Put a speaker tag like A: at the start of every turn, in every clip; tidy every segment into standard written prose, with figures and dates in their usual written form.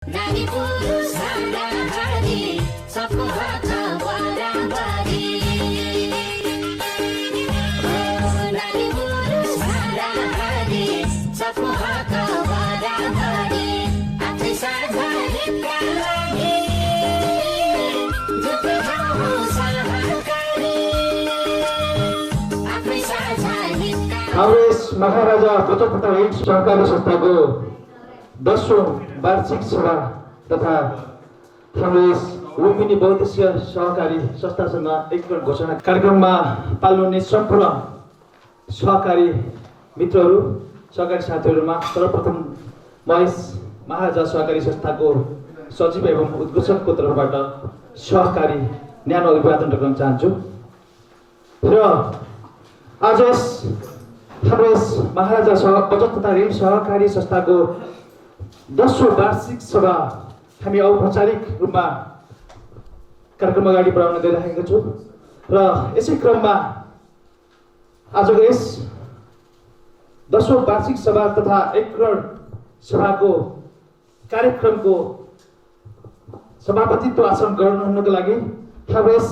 A: नारी पुरुष हाराहारी सबको हात बराबरी नारी पुरुष हाराहारी सबको हात बराबरी आफै साझा हितका लागि जुटे जाऊ सहकारी आफै साझा हितका
B: कांग्रेस महाराजा बचत सहकारी संस्थाको 10औं वार्षिक सभा तथा कांग्रेस लुम्बिनी बहुद्देश्य सहकारी संस्थासँग एकीकरण घोषणा कार्यक्रममा पाल्नुहुने सम्पूर्ण सहकारी मित्रहरू सहकारी साथीहरूमा सर्वप्रथम महेश महाराजा सहकारी संस्थाको सचिव एवं उद्घोषकको तर्फबाट सहकारी न्यानो अभिवादन गर्न चाहन्छु र आज हाम्रो महाराजा बचत तथा ऋण सहकारी संस्थाको 10औं वार्षिक सभा हामी औपचारिक रूपमा कार्यक्रम अगाडि बढाउन गइरहेको छु र यसै क्रममा आजको यस 10औं वार्षिक सभा तथा एकीकरण सभाको कार्यक्रमको सभापतित्व आसन ग्रहण गर्नको लागि हाम्रो यस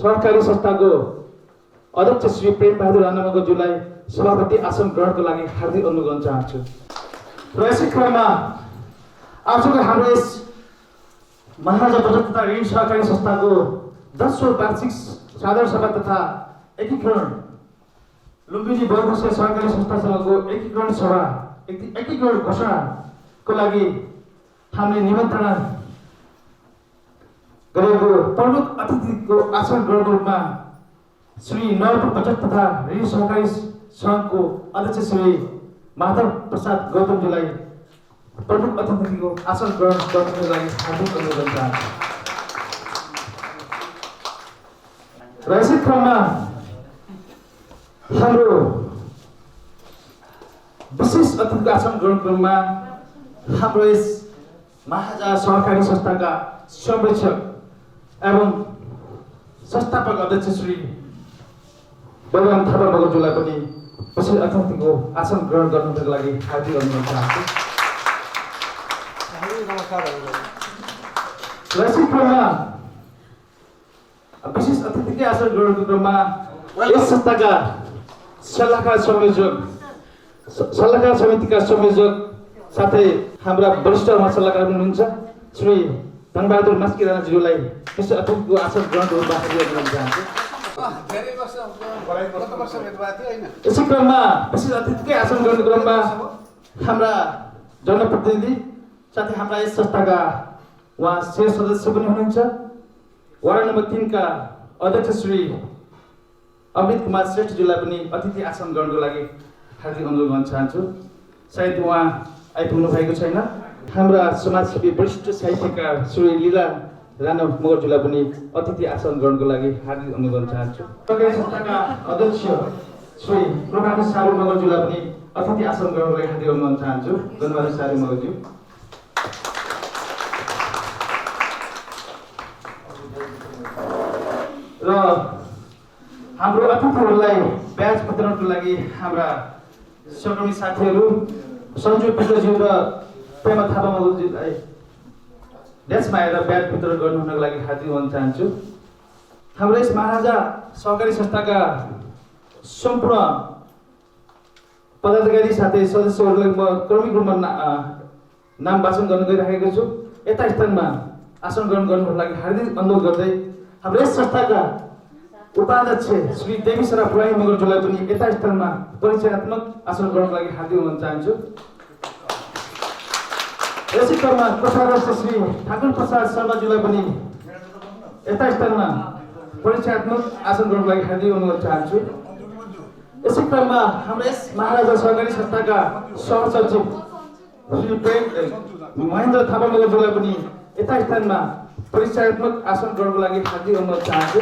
B: सहकारी संस्थाको अध्यक्ष श्री प्रेम बहादुर राणा मगरज्यूलाई सभापति आसन ग्रहणको लागि हार्दिक अनुरोध गर्न चाहन्छु र यसै क्रममा आजको हाम्रो यस महाराजा बचत तथा ऋण सहकारी संस्थाको 10औं वार्षिक साधारण सभा तथा एकीकरण लुम्बिनी बहुद्देश्य सहकारी संस्थासँगको एकीकरण सभा एकीकरण घोषणाको लागि हामीले निमन्त्रणा गरेको प्रमुख अतिथिको आसन ग्रहणको रूपमा श्री नवपुर बचत तथा ऋण सहकारी सङ्घको अध्यक्ष श्री माधव प्रसाद गौतमजीलाई प्रमुख अतिथिको आसन ग्रहण गर्नको लागि हार्दिक अनुरोध गर्न चाहन्छु र यसै क्रममा हाम्रो विशेष अतिथिको आसन ग्रहण क्रममा हाम्रो यस महाराजा सहकारी संस्थाका संरक्षक एवं संस्थापक अध्यक्ष श्री बलराम थापा मगरज्यूलाई पनि विशेष अतिथिको आसन ग्रहण गर्नको लागि हार्दिक अनुरोध चाहन्छु र यसै क्रममा विशेष अतिथिकै आसन ग्रहणको क्रममा यस संस्थाका सल्लाहकार समितिका संयोजक साथै हाम्रा वरिष्ठ सल्लाहकार हुनुहुन्छ श्री धनबहादुर मास्की राणाज्यूलाई विशेष अतिथिको आसन ग्रहणको रूपमा हार्दिक अनुरोध चाहन्छु यसै क्रममा विशेष अतिथिकै आसन ग्रहणको क्रममा हाम्रा जनप्रतिनिधि साथै हाम्रा यस संस्थाका उहाँ शेर सदस्य पनि हुनुहुन्छ वार्ड नम्बर 3 का अध्यक्ष श्री अमृत कुमार श्रेष्ठज्यूलाई पनि अतिथि आसन ग्रहणको लागि हार्दिक अनुरोध गर्न चाहन्छु सायद उहाँ आइपुग्नु भएको छैन हाम्रा समाजसेवी वरिष्ठ साहित्यकार श्री लीला राणा मगरज्यूलाई पनि अतिथि आसन ग्रहणको लागि हार्दिक अनुरोध गर्न चाहन्छु सहकारी संस्थाका अध्यक्ष श्री प्रभाकर सारू मगरज्यूलाई पनि अतिथि आसन ग्रहणको लागि हार्दिक अनुरोध गर्न चाहन्छु धन्यवाद सारू मगरज्यू र हाम्रो अतिथिहरूलाई ब्याज वितरणको लागि हाम्रा सहकर्मी साथीहरू सञ्जु विक्रज्यू र प्रेमा थापा मगरज्यूलाई डेस्कमा आएर ब्याज वितरण गर्नुहुनको लागि हार्दिक अनुरोध चाहन्छु हाम्रो यस महाराजा सहकारी संस्थाका सम्पूर्ण पदाधिकारी साथै सदस्यहरूलाई म क्रमिक रूपमा नाम वाचन गर्न गइरहेको छु यता स्थानमा आसन ग्रहण गर्नको लागि हार्दिक अनुरोध गर्दै हाम्रो यस संस्थाका उपाध्यक्ष श्री देवी सरा पुराई मगरज्यूलाई पनि यता स्थानमा परिचयात्मक आसन ग्रहणको लागि हार्दिक अनुरोध चाहन्छु यसै क्रममा कोषाध्यक्ष श्री ठाकुर प्रसाद शर्माज्यूलाई पनि यता स्थानमा परिचयात्मक आसन ग्रहणको लागि हार्दिक अनुरोध चाहन्छु यसै क्रममा हाम्रो यस महाराजा सहकारी संस्थाका सहसचिव श्री प्रेम महेन्द्र थापा मगरज्यूलाई पनि यता स्थानमा परिचयात्मक आसन ग्रहणको लागि हार्दिक अनुरोध चाहन्छु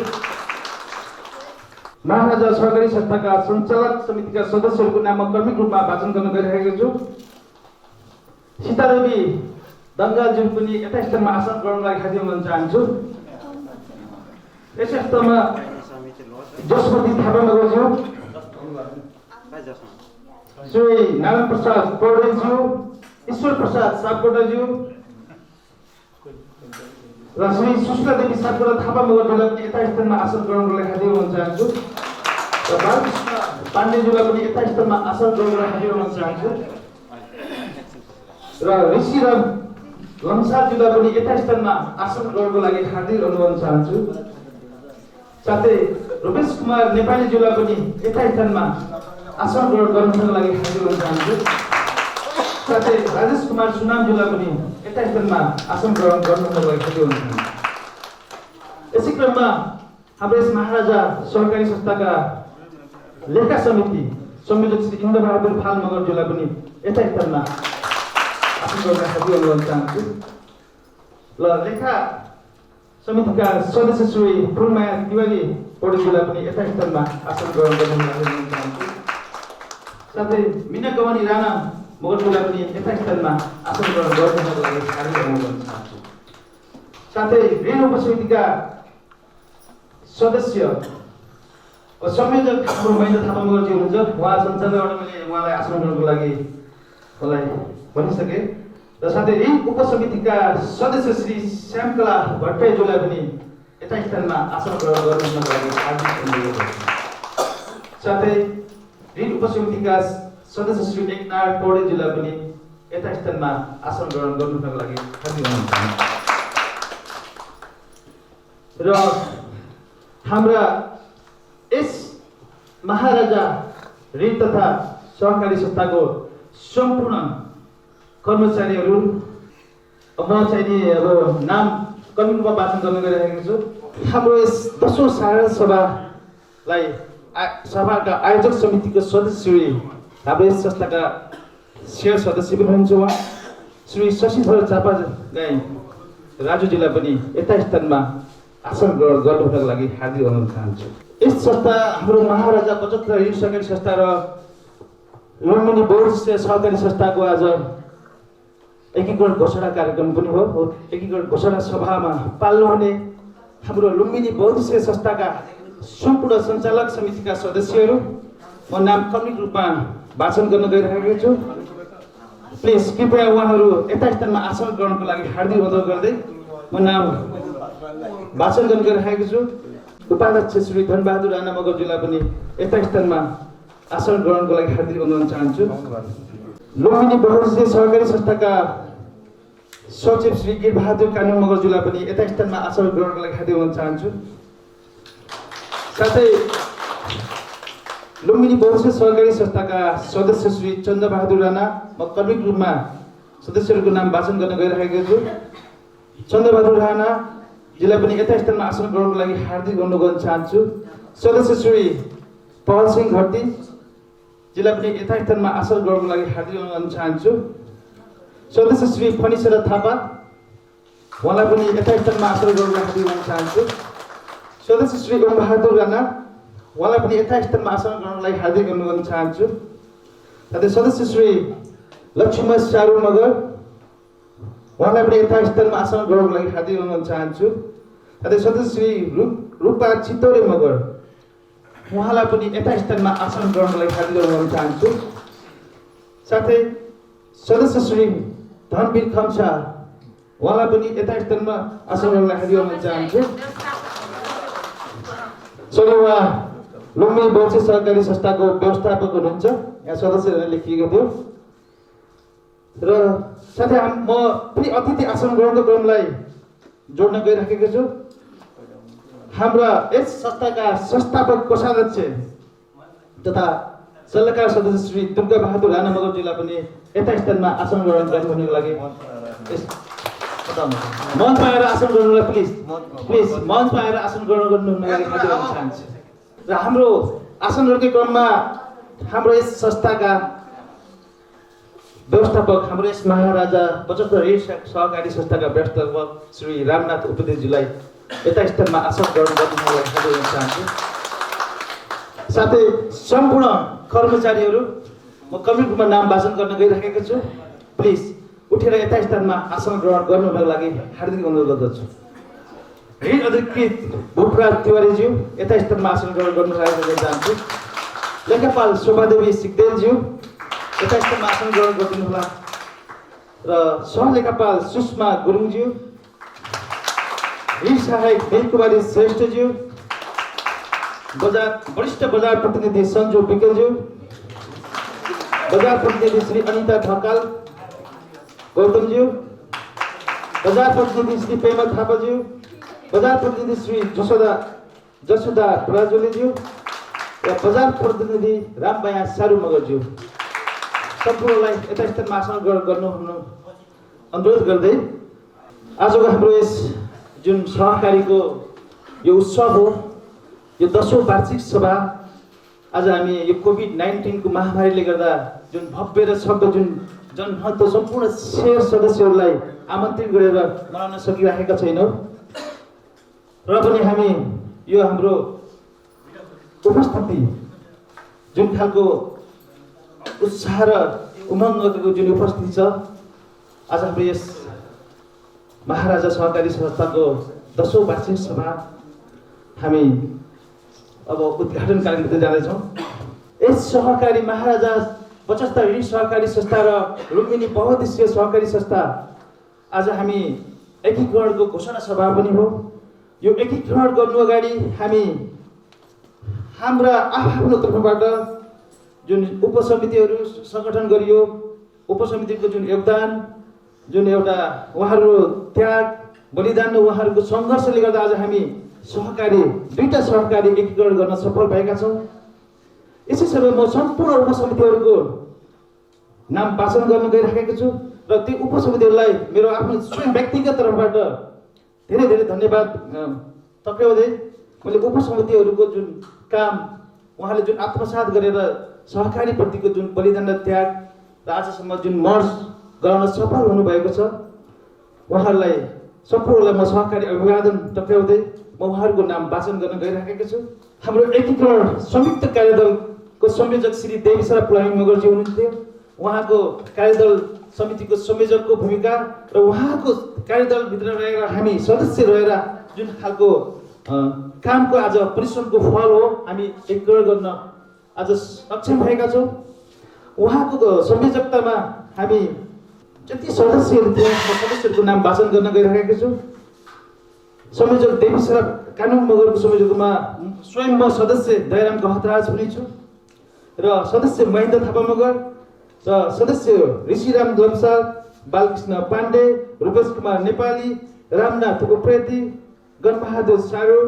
B: महाराजा सहकारी संस्थाका सञ्चालक समितिका सदस्यहरूको नाममा क्रमिक रूपमा वाचन गर्न गइरहेको छु सीतादेवी दङ्गालज्यू पनि यता स्थानमा आसन ग्रहणको लागि हार्दिक अनुरोध चाहन्छु यस स्थानमा जसमती थापा मगरज्यू श्री नारायण प्रसाद पौडेलज्यू ईश्वर प्रसाद सापकोटाज्यू र श्री सुशीला देवी सापकोटा थापा मगरज्यूलाई पनि यथास्थानमा आसन ग्रहणको लागि हार्दिक अनुरोध चाहन्छु र बालकृष्ण पाण्डेज्यूलाई पनि यथास्थानमा आसन ग्रहणको लागि हार्दिक अनुरोध चाहन्छु र ऋषि र लम्साज्यूलाई पनि यथास्थानमा आसन ग्रहणको लागि हार्दिक अनुरोध चाहन्छु साथै रूपेश कुमार नेपालीज्यूलाई पनि यथास्थानमा आसन ग्रहण गर्नको लागि हार्दिक अनुरोध चाहन्छु साथै राजेश कुमार सुनामज्यूलाई पनि यथास्थानमा आसन ग्रहण गर्नको लागि हार्दिक अनुरोध चाहन्छु। यसै क्रममा हाम्रो यस महाराजा सहकारी संस्थाका लेखा समिति संयोजक श्री इन्द्रबहादुर फाल मगरज्यूलाई पनि यथास्थानमा आसन ग्रहण हार्दिक अनुरोध चाहन्छु र लेखा समितिका सदस्य श्री फुलमाया तिवारी पौडेलज्यूलाई पनि यथास्थानमा आसन ग्रहण गर्न अनुरोध चाहन्छु साथै मिना कमनी राणा मगरज्यूलाई पनि यथास्थानमा आसन ग्रहण गर्नको लागि हार्दिक अनुरोध चाहन्छु साथै ऋण उपसमितिका सदस्य संयोजक हाम्रो महेन्द्र थापा मगरज्यू हुनुहुन्छ उहाँ सञ्चालकबाट मैले उहाँलाई आसन ग्रहणको लागि उहाँलाई भनिसकेँ र साथै ऋण उपसमितिका सदस्य श्री श्यामकला भट्टराईज्यूलाई पनि यथास्थानमा आसन ग्रहण गर्नको लागि हार्दिक अनुरोध गर्छु साथै ऋण उपसमितिका सदस्य श्री एकनाथ पौडेलज्यूलाई पनि यथास्थानमा आसन ग्रहण गर्नको लागि हार्दिक अनुरोध चाहन्छु र हाम्रा यस महाराजा ऋण तथा सहकारी संस्थाको सम्पूर्ण कर्मचारीहरू म चाहिँ अब नाम कमी रूपमा वाचन गर्न गइरहेको छु। हाम्रो यस 10औं साधारण सभालाई सभाका आयोजक समितिको सदस्य हाम्रो यस संस्थाका शेयर सदस्य पनि हुनुहुन्छ उहाँ श्री शशिधर चापा गाई राजुजीलाई पनि यथास्थानमा आसन ग्रहण गर्नको लागि हार्दिक अनुरोध चाहन्छु। यस संस्था हाम्रो महाराजा बचत र ऋण सहकारी संस्था र लुम्बिनी बहुउद्देश्य सहकारी संस्थाको आज एकीकरण घोषणा कार्यक्रम पनि हो। एकीकरण घोषणा सभामा पाल्नु हुने हाम्रो लुम्बिनी बहुउद्देश्य संस्थाका सम्पूर्ण सञ्चालक समितिका सदस्यहरू म नाम क्रमिक रूपमा वाचन गर्न गइरहेको छु। प्लिज कृपया उहाँहरू यथास्थानमा आसन ग्रहणको लागि हार्दिक अनुरोध गर्दै म नाम वाचन गर्न गइरहेको छु। उपाध्यक्ष श्री धनबहादुर राणा मगरज्यूलाई पनि यथास्थानमा आसन ग्रहणको लागि हार्दिक अनुरोध चाहन्छु। लुम्बिनी बहुउद्देश्य सहकारी संस्थाका सचिव श्री गिरबहादुर कानुन मगरज्यूलाई पनि यथास्थानमा आसन ग्रहणको लागि हार्दिक अनुरोध चाहन्छु। साथै लुम्बिनी बहुउद्देश्य सहकारी संस्थाका सदस्य श्री चन्द्रबहादुर राणा म क्रमिक रूपमा सदस्यहरूको नाम वाचन गर्न गइरहेको छु। चन्द्रबहादुर राणा जिल्ला पनि यथास्थानमा आसन ग्रहणको लागि हार्दिक अनुरोध गर्न चाहन्छु। सदस्य श्री पहल सिंह घट्टी जिल्ला पनि यथास्थानमा आसन ग्रहणको लागि हार्दिक अनुरोध गर्न चाहन्छु। सदस्य श्री फणीश्वर थापा उहाँलाई पनि यथास्थानमा आसन ग्रहणको लागि हार्दिक अनुरोध चाहन्छु। सदस्य श्री ओम बहादुर राणा उहाँलाई पनि यथास्थानमा आसन ग्रहणको लागि हार्दिक अनुरोध गर्न चाहन्छु। साथै सदस्य श्री लक्ष्मण चारू मगर उहाँलाई पनि यथास्थानमा आसन ग्रहणको लागि हार्दिक अनुरोध गर्न चाहन्छु। साथै सदस्य श्री रूपा चितौरे मगर उहाँलाई पनि यथास्थानमा आसन ग्रहणको लागि हार्दिक अनुरोध गर्न चाहन्छु। साथै सदस्य श्री धनवीर खम्सा उहाँलाई पनि यथास्थानमा आसन ग्रहणको लागि हार्दिक अनुरोध चाहन्छु। सरी उहाँ लुम्बिनी बहुउद्देश्य सहकारी संस्थाको व्यवस्थापक हुनुहुन्छ, यहाँ सदस्यहरूले लेखिएको थियो। र साथै म पनि अतिथि आसन ग्रहणको क्रमलाई जोड्न गइराखेको छु। हाम्रा यस संस्थाका संस्थापक कोषाध्यक्ष तथा सल्लाहकार सदस्य श्री दुर्गा बहादुर राणा मगरज्यूलाई पनि यथास्थानमा आसन ग्रहण गर्नको लागि मञ्चमा आएर आसन ग्रहणलाई प्लिज मञ्चमा आएर आसन ग्रहण गर्नुको लागि हार्दिक अनुरोध चाहन्छु। र हाम्रो आसनहरूकै क्रममा हाम्रो यस संस्थाका व्यवस्थापक हाम्रो यस महाराजा बचत र ऋण सहकारी संस्थाका व्यवस्थापक श्री रामनाथ उपदेशजीलाई यथास्थानमा आसन ग्रहण गर्नुको लागि हार्दिक अनुरोध चाहन्छु। साथै सम्पूर्ण कर्मचारीहरू म क्रमिक रूपमा नाम वाचन गर्न गइरहेको छु। प्लिज उठेर यथास्थानमा आसन ग्रहण गर्नुको लागि हार्दिक अनुरोध गर्दछु। ऋण अधिकृत भूपराज तिवारीज्यू यथास्थानमा आसन ग्रहण गर्नुको लागि अनुरोध चाहन्छु। लेखापाल शोभादेवी सिक्देलज्यू यथास्थानमा आसन ग्रहण गरिदिनुहोला र सहलेखापाल सुषमा गुरुङज्यू यी सहायक बेलकुमारी श्रेष्ठज्यू, वरिष्ठ बजार प्रतिनिधि सञ्जु विकलज्यू, बजार प्रतिनिधि श्री अनिता ढकाल गौतमज्यू, बजार प्रतिनिधि श्री पेमा थापाज्यू, बजार प्रतिनिधि श्री जसुदा पराजुलीज्यू र बजार प्रतिनिधि रामबाया सारू मगरज्यू सम्पूर्णलाई यथास्थानमा आसन गर्नु अनुरोध गर्दै आजको हाम्रो यस जुन सहकारीको यो उत्सव हो, यो 10औं वार्षिक सभा आज हामी यो कोभिड-19 को महामारीले गर्दा जुन भव्य र सभ्य जुन जनमहत्त्व सम्पूर्ण शेयर सदस्यहरूलाई आमन्त्रित गरेर मनाउन सकिरहेका छैनौँ र पनि हामी यो हाम्रो उपस्थिति जुन खालको उत्साह र उमङ्गको जुन उपस्थिति छ, आज हाम्रो यस महाराजा सहकारी संस्थाको 10औं वार्षिक सभा हामी अब उद्घाटन कार्यक्रम जाँदैछौँ। यस सहकारी महाराजा 75 ऋण सहकारी संस्था र लुम्बिनी बहुउद्देश्यीय सहकारी संस्था आज हामी एकीकरणको घोषणा सभा पनि हो। यो एकीकरण गर्नु अगाडि हामी हाम्रा आफ्नो तर्फबाट जुन उपसमितिहरू सङ्गठन गरियो, उपसमितिको जुन योगदान, जुन एउटा उहाँहरू त्याग बलिदान र उहाँहरूको सङ्घर्षले गर्दा आज हामी दुईटा सहकारी एकीकरण गर्न सफल भएका छौँ। यसै समय म सम्पूर्ण उपसमितिहरूको नाम वाचन गर्न गइरहेको छु र ती उपसमितिहरूलाई मेरो आफ्नो स्वयं व्यक्तिगत तर्फबाट धेरै धेरै धन्यवाद टक्राउँदै मैले उपसमितिहरूको जुन काम उहाँले जुन आत्मसात गरेर सहकारी प्रतिको जुन बलिदान र त्याग र आजसम्म जुन मर्ज गराउन सफल हुनुभएको छ, उहाँहरूलाई सम्पूर्णलाई म सहकारी अभिवादन टक्राउँदै म उहाँहरूको नाम वाचन गर्न गइरहेको छु। हाम्रो एकीकरण संयुक्त कार्यदलको संयोजक श्री देवीसरा प्लाइङ मगरजी हुनुहुन्थ्यो। उहाँको कार्यदल समितिको संयोजकको भूमिका र उहाँको कार्यदलभित्र रहेर हामी सदस्य रहेर जुन खालको कामको आज परिश्रमको फल हो, हामी एकीकरण गर्न आज सक्षम भएका छौँ। उहाँको संयोजकतामा हामी जति सदस्यहरू थिए म सदस्यहरूको नाम वाचन गर्न गइरहेको छु। संयोजक देवीसरा कानुन मगरको संयोजकमा स्वयं म सदस्य दयाराम गहतराज हुनेछु र सदस्य महेन्द्र थापा मगर र सदस्य ऋषिराम लम्साल, बालकृष्ण पाण्डे, रूपेश कुमार नेपाली, रामनाथ उप्रेती, गणबहादुर सारू,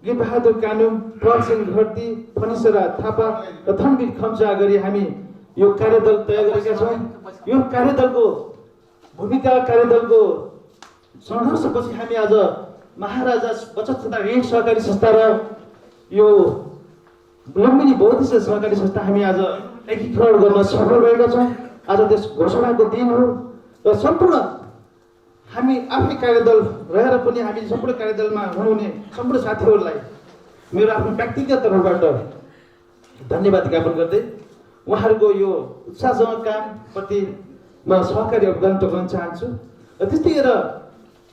B: गिरबहादुर कानुम, प्रहसिंह घरती, फनिसरा थापा र धनवीर खम्सा गरी हामी यो कार्यदल तयार गरेका छौँ। यो कार्यदलको भूमिका, कार्यदलको सङ्घर्षपछि हामी आज महाराजा 75 ऋण सहकारी संस्था र यो लुम्बिनी बहुउद्देश्यीय सहकारी संस्था हामी आज एकीकरण गर्न सफल भएका छौँ। आज त्यस घोषणाको दिन हो र सम्पूर्ण हामी आफ्नै कार्यदल रहेर पनि हामी सम्पूर्ण कार्यदलमा हुनुहुने सम्पूर्ण साथीहरूलाई मेरो आफ्नो व्यक्तिगत तर्फबाट धन्यवाद ज्ञापन गर्दै उहाँहरूको यो उत्साहजनक कामप्रति म सहकारी अभियान टक्राउन चाहन्छु। र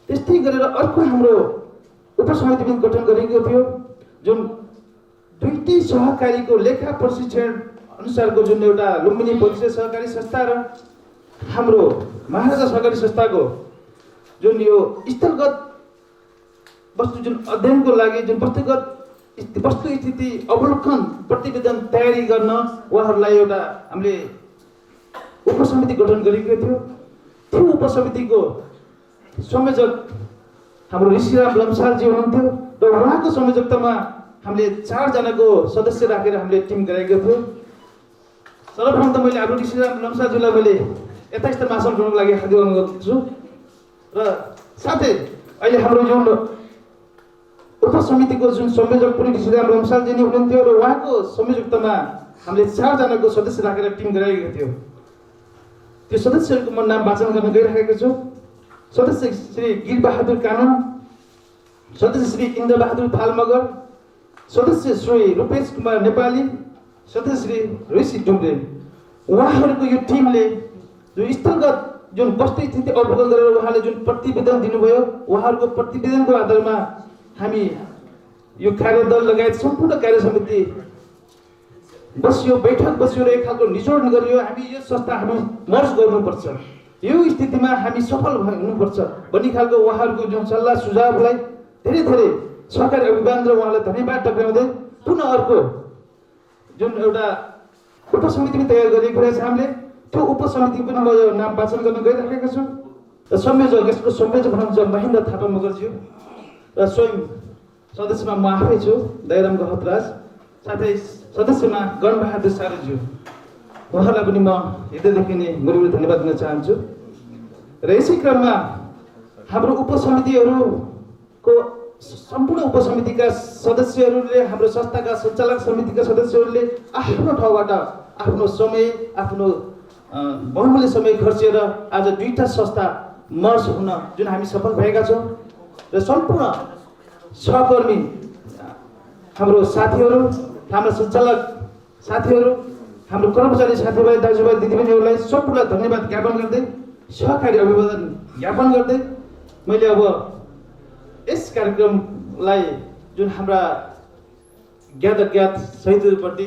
B: त्यस्तै गरेर अर्को हाम्रो उपसमिति पनि गठन गरिएको थियो, जुन दुईटै सहकारीको लेखा प्रशिक्षण अनुसारको जुन एउटा लुम्बिनी बहुउद्देश्यीय सहकारी संस्था र हाम्रो महाराजा सहकारी संस्थाको जुन यो स्थलगत वस्तु जुन अध्ययनको लागि जुन वस्तु स्थिति अवलोकन प्रतिवेदन तयारी गर्न उहाँहरूलाई एउटा हामीले उपसमिति गठन गरेको थियो। त्यो उपसमितिको संयोजक हाम्रो ऋषिराम लम्सालजी हुनुहुन्थ्यो र उहाँको संयोजकतामा हामीले 4 जनाको सदस्य राखेर हामीले टिम गराएको थियो। सर्वप्रथम त मैले हाम्रो ऋषिराम लम्सालजीलाई मैले यथास्थ आसन गर्नको लागि हार्दिक अनुरोध गर्छु र साथै अहिले हाम्रो जुन उपसमितिको जुन संयोजक पनि ऋषिराम लम्सालजी नै हुनुहुन्थ्यो र उहाँको संयोजकतामा हामीले 4 जनाको सदस्य राखेर टिम गराएको थियो। त्यो सदस्यहरूको म नाम वाचन गर्न गइरहेको छु। सदस्य श्री गिरबहादुर कानुन, सदस्य श्री इन्द्रबहादुर थाल मगर, सदस्य श्री रूपेश कुमार नेपाली, सदस्य श्री ऋषि डुम्रे। उहाँहरूको यो टिमले जो स्थलगत जुन वस्तु स्थिति अवलोकन गरेर उहाँले जुन प्रतिवेदन दिनुभयो, उहाँहरूको प्रतिवेदनको आधारमा हामी यो कार्यदल लगायत सम्पूर्ण कार्य समिति बस्यो, बैठक बस्यो र एक खालको निचोड गरियो। हामी यो संस्था हामी मर्ज गर्नुपर्छ, यो स्थितिमा हामी सफल हुनुपर्छ भन्ने खालको उहाँहरूको जुन सल्लाह सुझावलाई धेरै धेरै सरकारी अभियान र उहाँलाई धन्यवाद टक्राउँदै पुनः अर्को जुन एउटा उपसमिति तयार गरिएको रहेछ हामीले त्यो उपसमिति पनि म यो नाम वाचन गर्न गइराखेको छु र संयोजक यसको संयोजक हुनुहुन्छ महेन्द्र थापा मगरज्यू र स्वयं सदस्यमा म आफै छु दयाराम गहतराज साथै सदस्यमा गणबहादुर सारुज्यू उहाँलाई पनि म हृदयदेखि नै गुरुले धन्यवाद दिन चाहन्छु र यसै क्रममा हाम्रो उपसमितिहरूको सम्पूर्ण उपसमितिका सदस्यहरूले हाम्रो संस्थाका सञ्चालक समितिका सदस्यहरूले आफ्नो ठाउँबाट आफ्नो समय आफ्नो बहुमूल्य समय खर्चेर आज दुईटा संस्था मर्ज हुन जुन हामी सफल भएका छौँ र सम्पूर्ण सहकर्मी हाम्रो साथीहरू हाम्रो सञ्चालक साथीहरू हाम्रो कर्मचारी साथीभाइ दाजुभाइ दिदीबहिनीहरूलाई सम्पूर्ण धन्यवाद ज्ञापन गर्दै सहकारी अभिवादन ज्ञापन गर्दै मैले अब यस कार्यक्रमलाई जुन हाम्रा ज्ञात अज्ञात शहीदहरूप्रति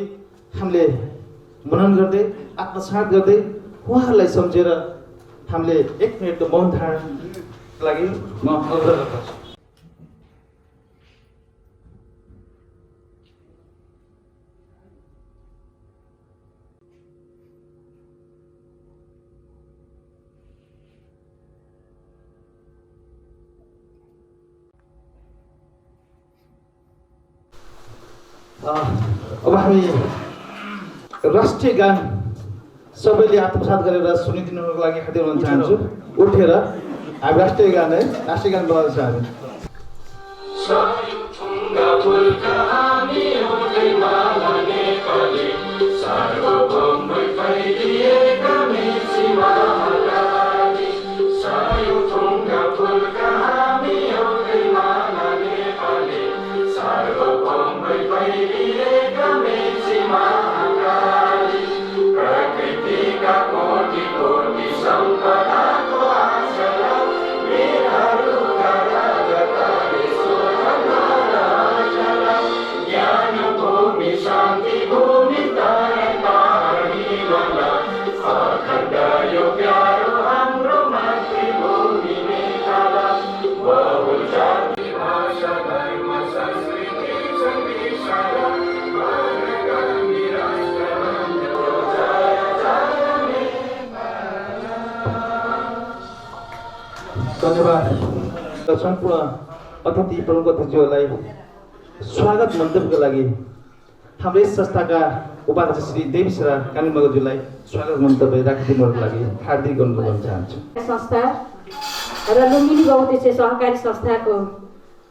B: हामीले मनन गर्दै आत्मसात गर्दै उहाँहरूलाई सम्झेर हामीले 1 मिनटको मौन धारणको लागि म अनुरोध गर्दछु। अब हामी राष्ट्रिय गान सबैले आत्मसात गरेर सुनिदिनुको लागि हार्दिक अनुरोध चाहन्छु। उठेर हामी राष्ट्रिय गान बोलाउन चाहन्छु। धन्यवाद। सम्पूर्ण अतिथि प्रमुख अतिथिज्यूहरूलाई स्वागत मन्तव्यको लागि हाम्रो यस संस्थाका उपाध्यक्ष श्री देवीश्रा कामी मगरज्यूलाई स्वागत मन्तव्य राखिदिनुको लागि हार्दिक अनुरोध गर्न चाहन्छु।
C: संस्था र लुम्बिनी बहुउद्देश्य सहकारी संस्थाको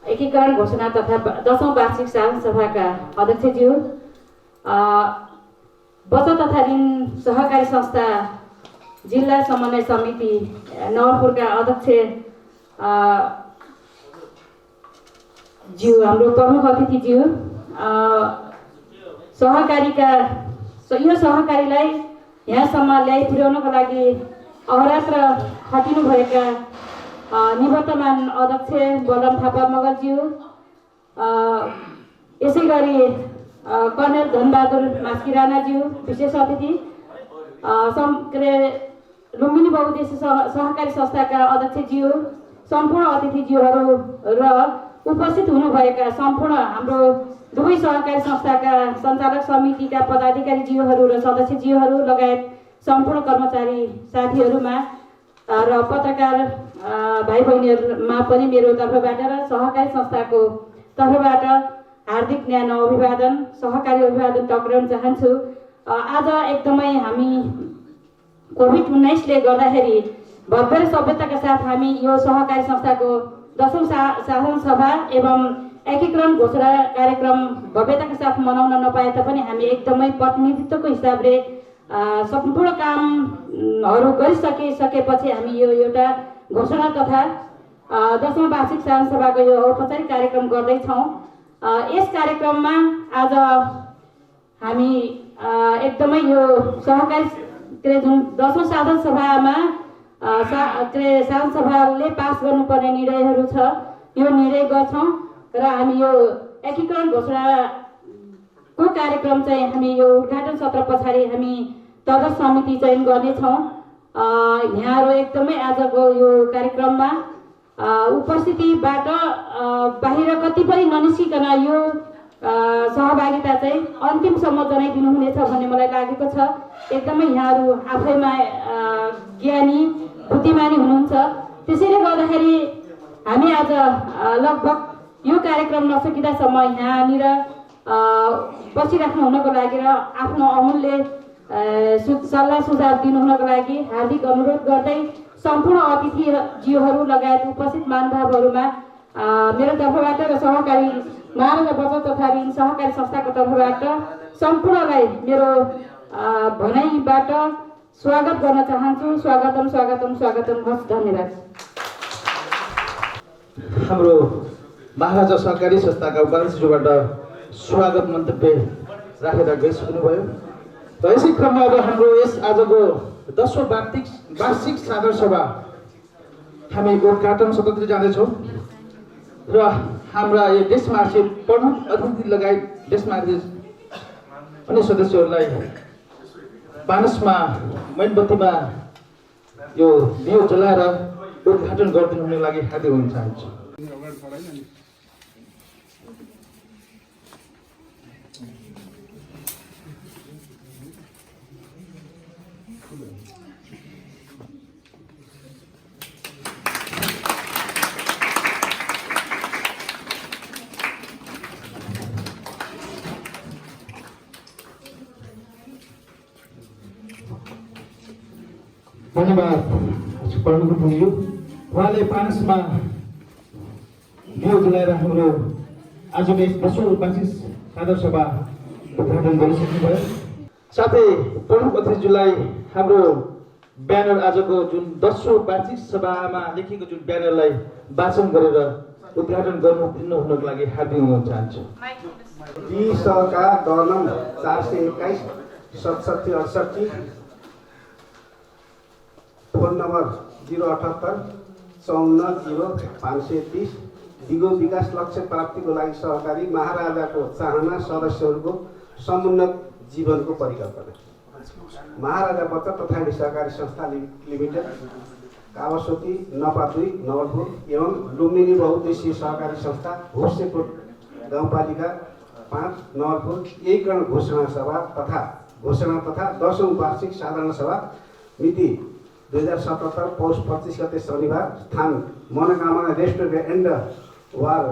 C: एकीकरण घोषणा तथा 10औं वार्षिक साधारण सभाका अध्यक्षज्यू, बचत तथा ऋण सहकारी संस्था जिल्ला समन्वय समिति नवलपुरका अध्यक्ष ज्यू, हाम्रो प्रमुख अतिथिज्यू, यो सहकारीलाई यहाँसम्म ल्याइ पुर्याउनको लागि अहरात्र खटिनुभएका निवर्तमान अध्यक्ष बलराम थापा मगरज्यू, यसै गरी कर्णेल धनबहादुर मास्की राणाज्यू विशेष अतिथि, लुम्बिनी बहुउद्देश्य सहकारी संस्थाका अध्यक्षज्यू, सम्पूर्ण अतिथिज्यूहरू र उपस्थित हुनुभएका सम्पूर्ण हाम्रो दुवै सहकारी संस्थाका सञ्चालक समितिका पदाधिकारीज्यूहरू र सदस्यज्यूहरू लगायत सम्पूर्ण कर्मचारी साथीहरूमा र पत्रकार भाइ बहिनीहरूमा पनि मेरो तर्फबाट र सहकारी संस्थाको तर्फबाट हार्दिक न्यानो अभिवादन, सहकारी अभिवादन टक्राउन चाहन्छु। आज एकदमै हामी कोभिड-19ले गर्दाखेरि भव्य र सभ्यताका साथ हामी यो सहकारी संस्थाको 10औं साधारण सभा एवं एकीकरण घोषणा कार्यक्रम भव्यताका साथ मनाउन नपाए तापनि हामी एकदमै प्रतिनिधित्वको हिसाबले सम्पूर्ण कामहरू गरिसकेपछि हामी यो एउटा घोषणा तथा 10औं वार्षिक साधारण सभाको यो औपचारिक कार्यक्रम गर्दैछौँ। यस कार्यक्रममा आज हामी एकदमै यो सहकारी जुन 10औं साधारण सभामा साधारण सभाले पास गर्नुपर्ने निर्णयहरू छ, यो निर्णय गर्छौँ र हामी यो एकीकरण घोषणाको कार्यक्रम चाहिँ हामी यो उद्घाटन सत्र पछाडि हामी तदर्थ समिति चयन गर्नेछौँ यहाँहरू एकदमै आजको यो कार्यक्रममा उपस्थितिबाट बाहिर कतिपय ननिस्किकन यो सहभागिता चाहिँ अन्तिमसम्म जनाइदिनु हुनेछ भन्ने मलाई लागेको छ। एकदमै यहाँहरू आफैमा ज्ञानी बुद्धिमानी हुनुहुन्छ। त्यसैले गर्दाखेरि हामी आज लगभग यो कार्यक्रम नसकिँदासम्म यहाँनिर बसिराख्नु हुनको लागि र आफ्नो अमूल्य सल्लाह सुझाव दिनु हुनको लागि हार्दिक अनुरोध गर्दै सम्पूर्ण अतिथिज्यूहरू लगायत उपस्थित महानुभावहरूमा मेरो तर्फबाट र सहकारी महाराजा बचत तथा ऋण सहकारी संस्थाको तर्फबाट सम्पूर्णलाई मेरो भनाइबाट स्वागत गर्न चाहन्छु। स्वागतम स्वागतम स्वागतम। हस्, धन्यवाद।
B: हाम्रो महाराजा सहकारी संस्थाका उपाध्यक्षज्यूबाट स्वागत मन्तव्य राखेर गइसक्नुभयो र यसै क्रममा अब हाम्रो यस आजको 10औं वार्षिक साधारण सभा हामी उद्घाटन सत्रतिर जाँदैछौँ र हाम्रा यो देशमाथि प्रमुख अतिथि लगायत देशमाथि अन्य सदस्यहरूलाई पानसमा मैनबत्तीमा यो दियो जलाएर उद्घाटन गरिदिनु हुने लागि हार्दिक हुन चाहन्छु। धन्यवाद प्रमुखज्यू। उहाँले पानसमा दियो जलाएर हाम्रो आजको 10औं वार्षिक साधारण सभा उद्घाटन गरिसक्नुभयो। साथै प्रमुख अतिथिज्यूलाई हाम्रो ब्यानर आजको जुन 10औं वार्षिक सभामा लेखिएको जुन ब्यानरलाई वाचन गरेर उद्घाटन दिनुहुनको लागि हार्दिक अनुरोध चाहन्छु।
D: का दर्नम 421 67 68, फोन नम्बर 078 54 0530 दिगो विकास लक्ष्य प्राप्तिको लागि सहकारी महाराजाको चाहना सदस्यहरूको समुन्नत जीवनको परिकल्पना। महाराजा बचत तथा ऋण सहकारी संस्था लिमिटेड, कावासोती, नपा 2 नवलपुर एवं लुम्बिनी बहुउद्देश्यीय सहकारी संस्था भुसेपुर गाउँपालिका 5 नवलपुर एकीकरण घोषणा सभा तथा 10औं वार्षिक साधारण सभा मिति 2077 पौष 25 गते शनिबार, स्थान मनोकामना रेस्टुरेन्ट एन्ड वार,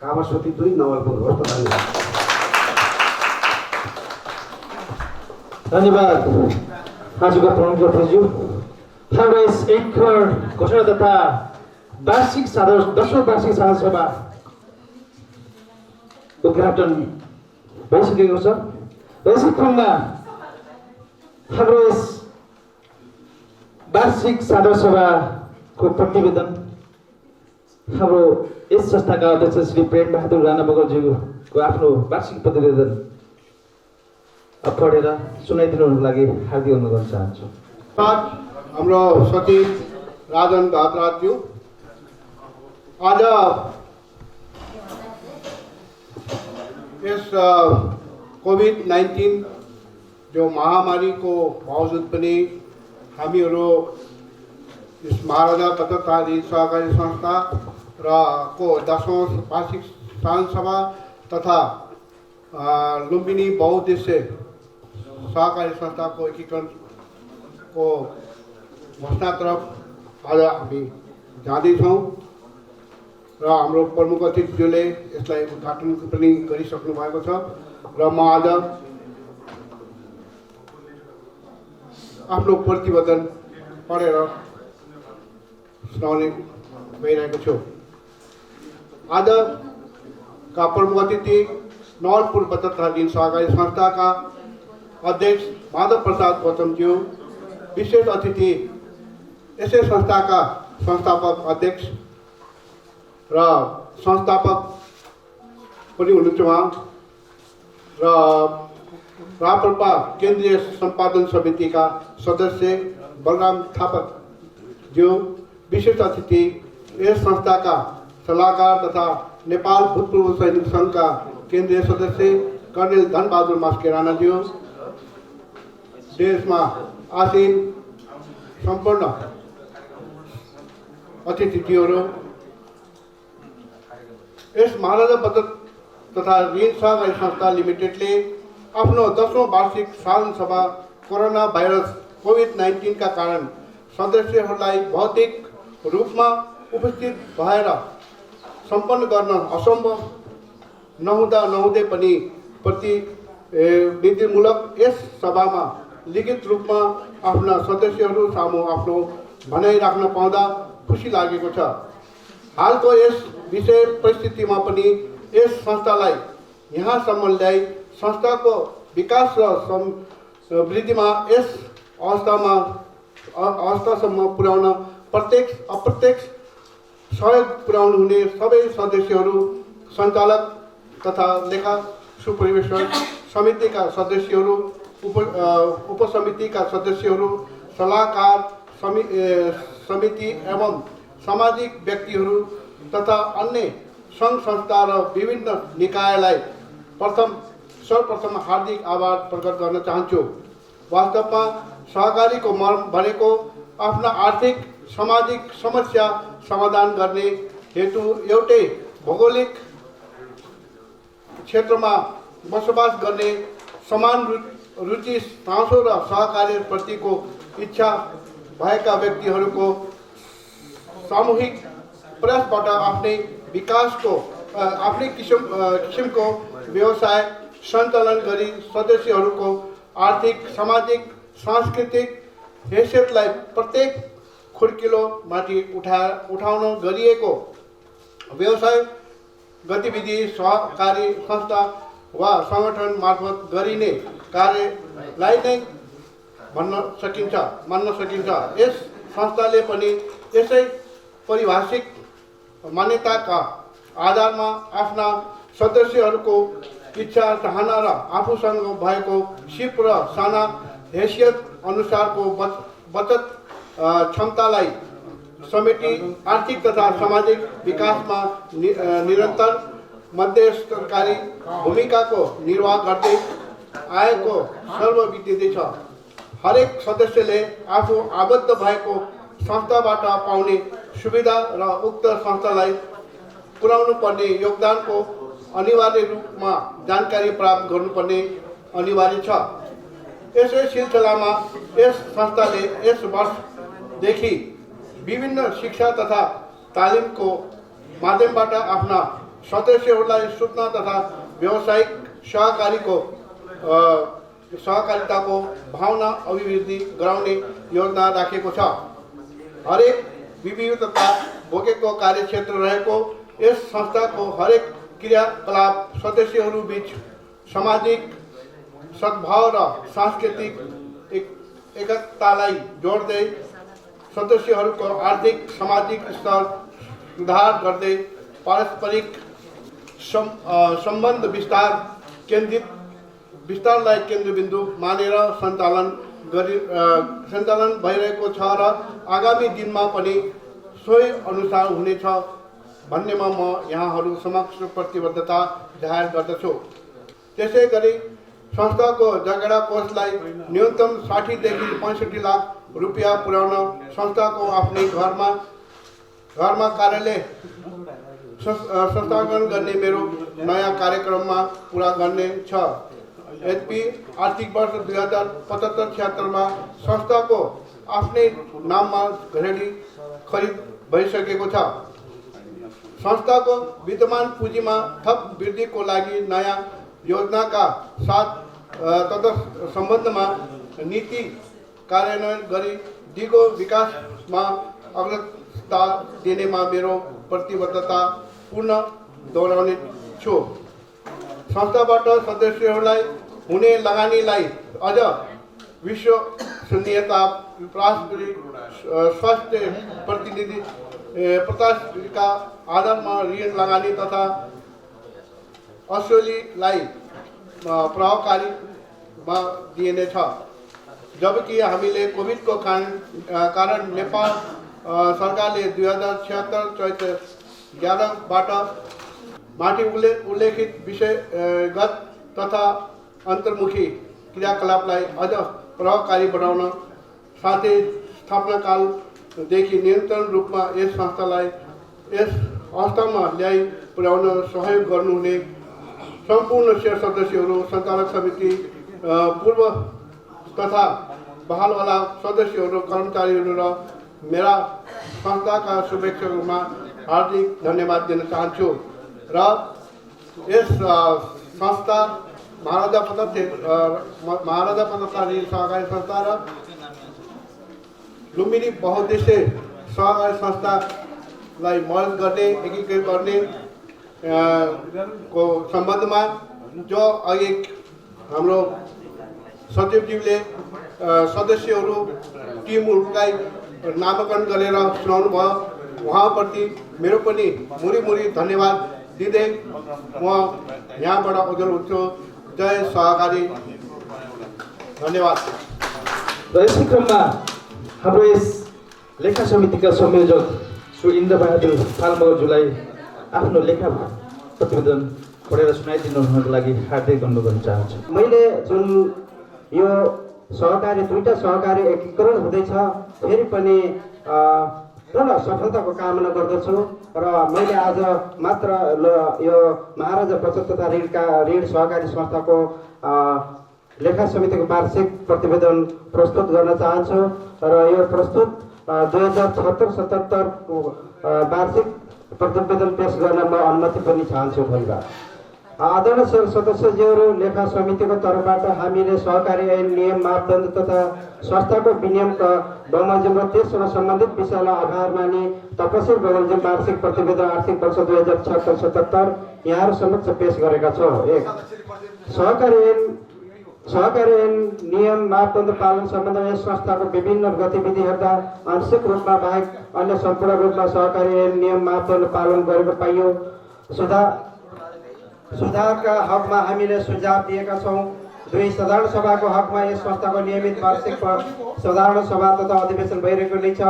D: कावासोती 2 नवलपुर।
B: धन्यवाद आजका प्रमुख अतिथिज्यू। हाम्रो यस एकीकरण घोषणा तथा 10औं वार्षिक साधारण सभा उद्घाटन भइसकेको छ। यसै क्रममा हाम्रो यस वार्षिक साधारण सभाको प्रतिवेदन हाम्रो यस संस्थाका अध्यक्ष श्री प्रेम बहादुर राणा बगलज्यूको आफ्नो वार्षिक प्रतिवेदन पढेर सुनाइदिनुको लागि हार्दिक अनुरोध गर्न चाहन्छु।
E: हाम्रो सचिव राजन धातराज्यू, आज यस कोभिड-19 जो महामारी को बावजुद पनि हामीहरू यस महाराजा बचत तथा ऋण सहकारी संस्था र को 10औं वार्षिक साधारण सभा तथा लुम्बिनी बहुउद्देश्य सहकारी संस्था को एकीकरण को घोषणा तरफ आज हामी जाँदैछौँ र हाम्रो प्रमुख अतिथिज्यूले यसलाई उद्घाटन पनि गरिसक्नु भएको छ र म आज आफ्नो प्रतिवेदन पढेर सुनाउने गइरहेको छु। आजका प्रमुख अतिथि नवलपुर बचत तथा ऋण सहकारी संस्थाका अध्यक्ष माधव प्रसाद गौतमज्यू, विशेष अतिथि यसै संस्थाका संस्थापक अध्यक्ष र संस्थापक पनि हुनुहुन्छ उहाँ र राप्रपा केन्द्रीय सम्पादन समितिका सदस्य बलराम थापा ज्यू, विशेष अतिथि यस संस्थाका सल्लाहकार तथा नेपाल भूतपूर्व सैनिक संघका केन्द्रीय सदस्य कर्णेल धनबहादुर मास्के राणाज्यू, देशमा आसीन सम्पूर्ण अतिथिहरू, यस महाराजा बचत तथा ऋण सहकारी संस्था लिमिटेडले आफ्नो 10औं वार्षिक साधारण सभा कोरोना भाइरस कोभिड-19 का कारण सदस्यहरूलाई भौतिक रूपमा उपस्थित भएर सम्पन्न गर्न असम्भव नहुँदै पनि प्रतिनिधिमूलक यस सभामा लिखित रूपमा आफ्ना सदस्यहरू सामु आफ्नो भनाइ राख्न पाउँदा खुसी लागेको छ। हालको यस विषय परिस्थितिमा पनि यस संस्थालाई यहाँसम्म ल्याई संस्थाको विकास र वृद्धिमा यस अवस्थासम्म पुर्याउन प्रत्यक्ष अप्रत्यक्ष सहयोग पुर्याउनु हुने सबै सदस्यहरू, सञ्चालक तथा लेखा सुपरिवेक्षण समितिका सदस्यहरू, उपसमितिका सदस्यहरू, सल्लाहकार समिति एवं सामाजिक व्यक्तिहरू तथा अन्य सङ्घ संस्था र विभिन्न निकायलाई सर्वप्रथम हार्दिक आभार प्रकट गर्न चाहन्छु। वास्तवमा सहकारीको मर्म भनेको आफ्ना आर्थिक सामाजिक समस्या समाधान गर्ने हेतु एउटै भौगोलिक क्षेत्रमा बसोबास गर्ने समान रुचि चासो र सहकारी प्रतिको इच्छा भएका व्यक्तिहरूको सामूहिक प्रयासबाट आफ्नै किसिमको व्यवसाय सञ्चालन गरी सदस्यहरूको आर्थिक, सामाजिक, सांस्कृतिक हैसियतलाई प्रत्येक खुड्किलो माथि उठाउन गरिएको व्यवसाय गतिविधि सहकारी संस्था वा सङ्गठन मार्फत गरिने कार्यलाई नै मान्न सकिन्छ। यस संस्थाले पनि यसै पारिभाषिक मान्यताका आधारमा आफ्ना सदस्यहरूको इच्छा चाहना र आफूसँग भएको सिप र साना हैसियत अनुसारको बचत क्षमतालाई समेटी आर्थिक तथा सामाजिक विकासमा निरन्तर मध्यस्थकारी भूमिकाको निर्वाह गर्दै आएको सर्वविदित छ। हरेक सदस्यले आफू आबद्ध भएको संस्थाबाट पाउने सुविधा र उक्त संस्थालाई पुर्याउनु पर्ने योगदानको अनिवार्य रूपमा जानकारी प्राप्त गर्नुपर्ने अनिवार्य छ। यसै सिलसिलामा यस संस्थाले यस वर्षदेखि विभिन्न शिक्षा तथा तालिमको माध्यमबाट आफ्ना सदस्यहरूलाई सूचना तथा व्यावसायिक सहकारिताको भावना अभिवृद्धि गराउने योजना राखेको छ। हरेक विविधता बोकेको कार्यक्षेत्र रहेको यस संस्थाको हरेक क्रियाकलाप सदस्यहरू बीच सामाजिक सद्भाव र सांस्कृतिक एकतालाई जोड्दै सदस्यहरूको आर्थिक सामाजिक स्तर सुधार गर्दै पारस्परिक सम्बन्ध विस्तारलाई केन्द्रबिन्दु मानेर सञ्चालन भइरहेको छ र आगामी दिनमा पनि सोही अनुसार हुनेछ भन्नेमा म यहाँहरू समक्ष प्रतिबद्धता जाहेर गर्दछु। त्यसै गरी संस्थाको जगेडा कोषलाई न्यूनतम 60 देखि 65 लाख रुपियाँ पुर्याउन संस्थाको आफ्नै घरमा कार्यालय संस्थापन गर्ने मेरो नयाँ कार्यक्रममा पुरा गर्ने छ। यद्यपि आर्थिक वर्ष 2075-76 संस्थाको आफ्नै नाममा घरेडी खरिद भइसकेको छ। संस्थाको विद्यमान पुँजीमा थप वृद्धिको लागि नयाँ योजनाका साथ सम्बन्धमा नीति कार्यान्वयन गरी दिगो विकासमा अग्रता दिनेमा मेरो प्रतिबद्धता पुनः दोहोऱ्याउने छु। संस्थाबाट सदस्यहरूलाई हुने लगानीलाई अझ विश्वसनीयता स्वास्थ्य प्रतिनिधिका आधारमा ऋण लगानी तथा असुलीलाई प्रभावकारीमा दिइनेछ। जबकि हामीले कोभिडको कारण नेपाल सरकारले 2076 चैत्र 11बाट माथि उल्लेखित विषयगत तथा अन्तर्मुखी क्रियाकलापलाई अझ प्रभावकारी बनाउन साथै स्थापनाकालदेखि निरन्तर रूपमा यस संस्थालाई यस अवस्थामा ल्याइ पुर्याउन सहयोग गर्नुहुने सम्पूर्ण शेयर सदस्यहरू, सञ्चालक समिति, पूर्व तथा बहालवाला सदस्यहरू, कर्मचारीहरू र मेरा संस्थाका शुभेच्छकहरूमा हार्दिक धन्यवाद दिन चाहन्छु। र यस संस्था महाराजा प्रताप सहकारी संस्था र लुम्बिनी बहुद्देश्य सहकारी संस्थालाई मदत गर्ने, एकीकृत गर्ने को सम्बन्धमा जो अघि हाम्रो सचिवज्यूले सदस्यहरू टिमहरूलाई नामाकरण गरेर सुनाउनु भयो, उहाँप्रति मेरो पनि मुरी धन्यवाद दिँदै म यहाँबाट अघि हुन्छु। जय सहकारी, धन्यवाद।
B: र यसै क्रममा हाम्रो यस लेखा समितिका संयोजक श्री इन्द्रबहादुर पालमगरज्यूलाई आफ्नो लेखा प्रतिवेदन पढेर सुनाइदिनु हुनको लागि हार्दिक अनुरोध गर्न चाहन्छु।
D: मैले जुन यो सहकारी दुईटा सहकारी एकीकरण हुँदैछ, फेरि पनि पूर्ण सफलताको कामना गर्दछु र मैले आज मात्र यो महाराजा बचत तथा ऋण सहकारी संस्थाको लेखा समितिको वार्षिक प्रतिवेदन प्रस्तुत गर्न चाहन्छु र यो प्रस्तुत 2076-77 को वार्षिक प्रतिवेदन पेश गर्न म अनुमति पनि चाहन्छु। धन्यवाद। आदरणीय सदस्यज्यूहरू, लेखा समितिको तर्फबाट हामीले सहकारी ऐन नियम मापदण्ड तथा संस्थाको विनियमका बमोजिम र त्यससँग सम्बन्धित विषयलाई आधार मानि तपसिल बमोजिम वार्षिक प्रतिवेदन आर्थिक वर्ष 2076-77 यहाँहरू समक्ष पेश गरेका छौँ। 1. सहकारी ऐन नियम मापदण्ड पालन सम्बन्धमा यस संस्थाको विभिन्न गतिविधि हेर्दा आंशिक रूपमा बाहेक अन्य सम्पूर्ण रूपमा सहकारी ऐन नियम मापदण्ड पालन गरेको पाइयो। सुधारका हकमा हामीले सुझाव दिएका छौँ। 2. साधारण सभाको हकमा यस संस्थाको नियमित वार्षिक साधारण सभा तथा अधिवेशन भइरहेको नै छ।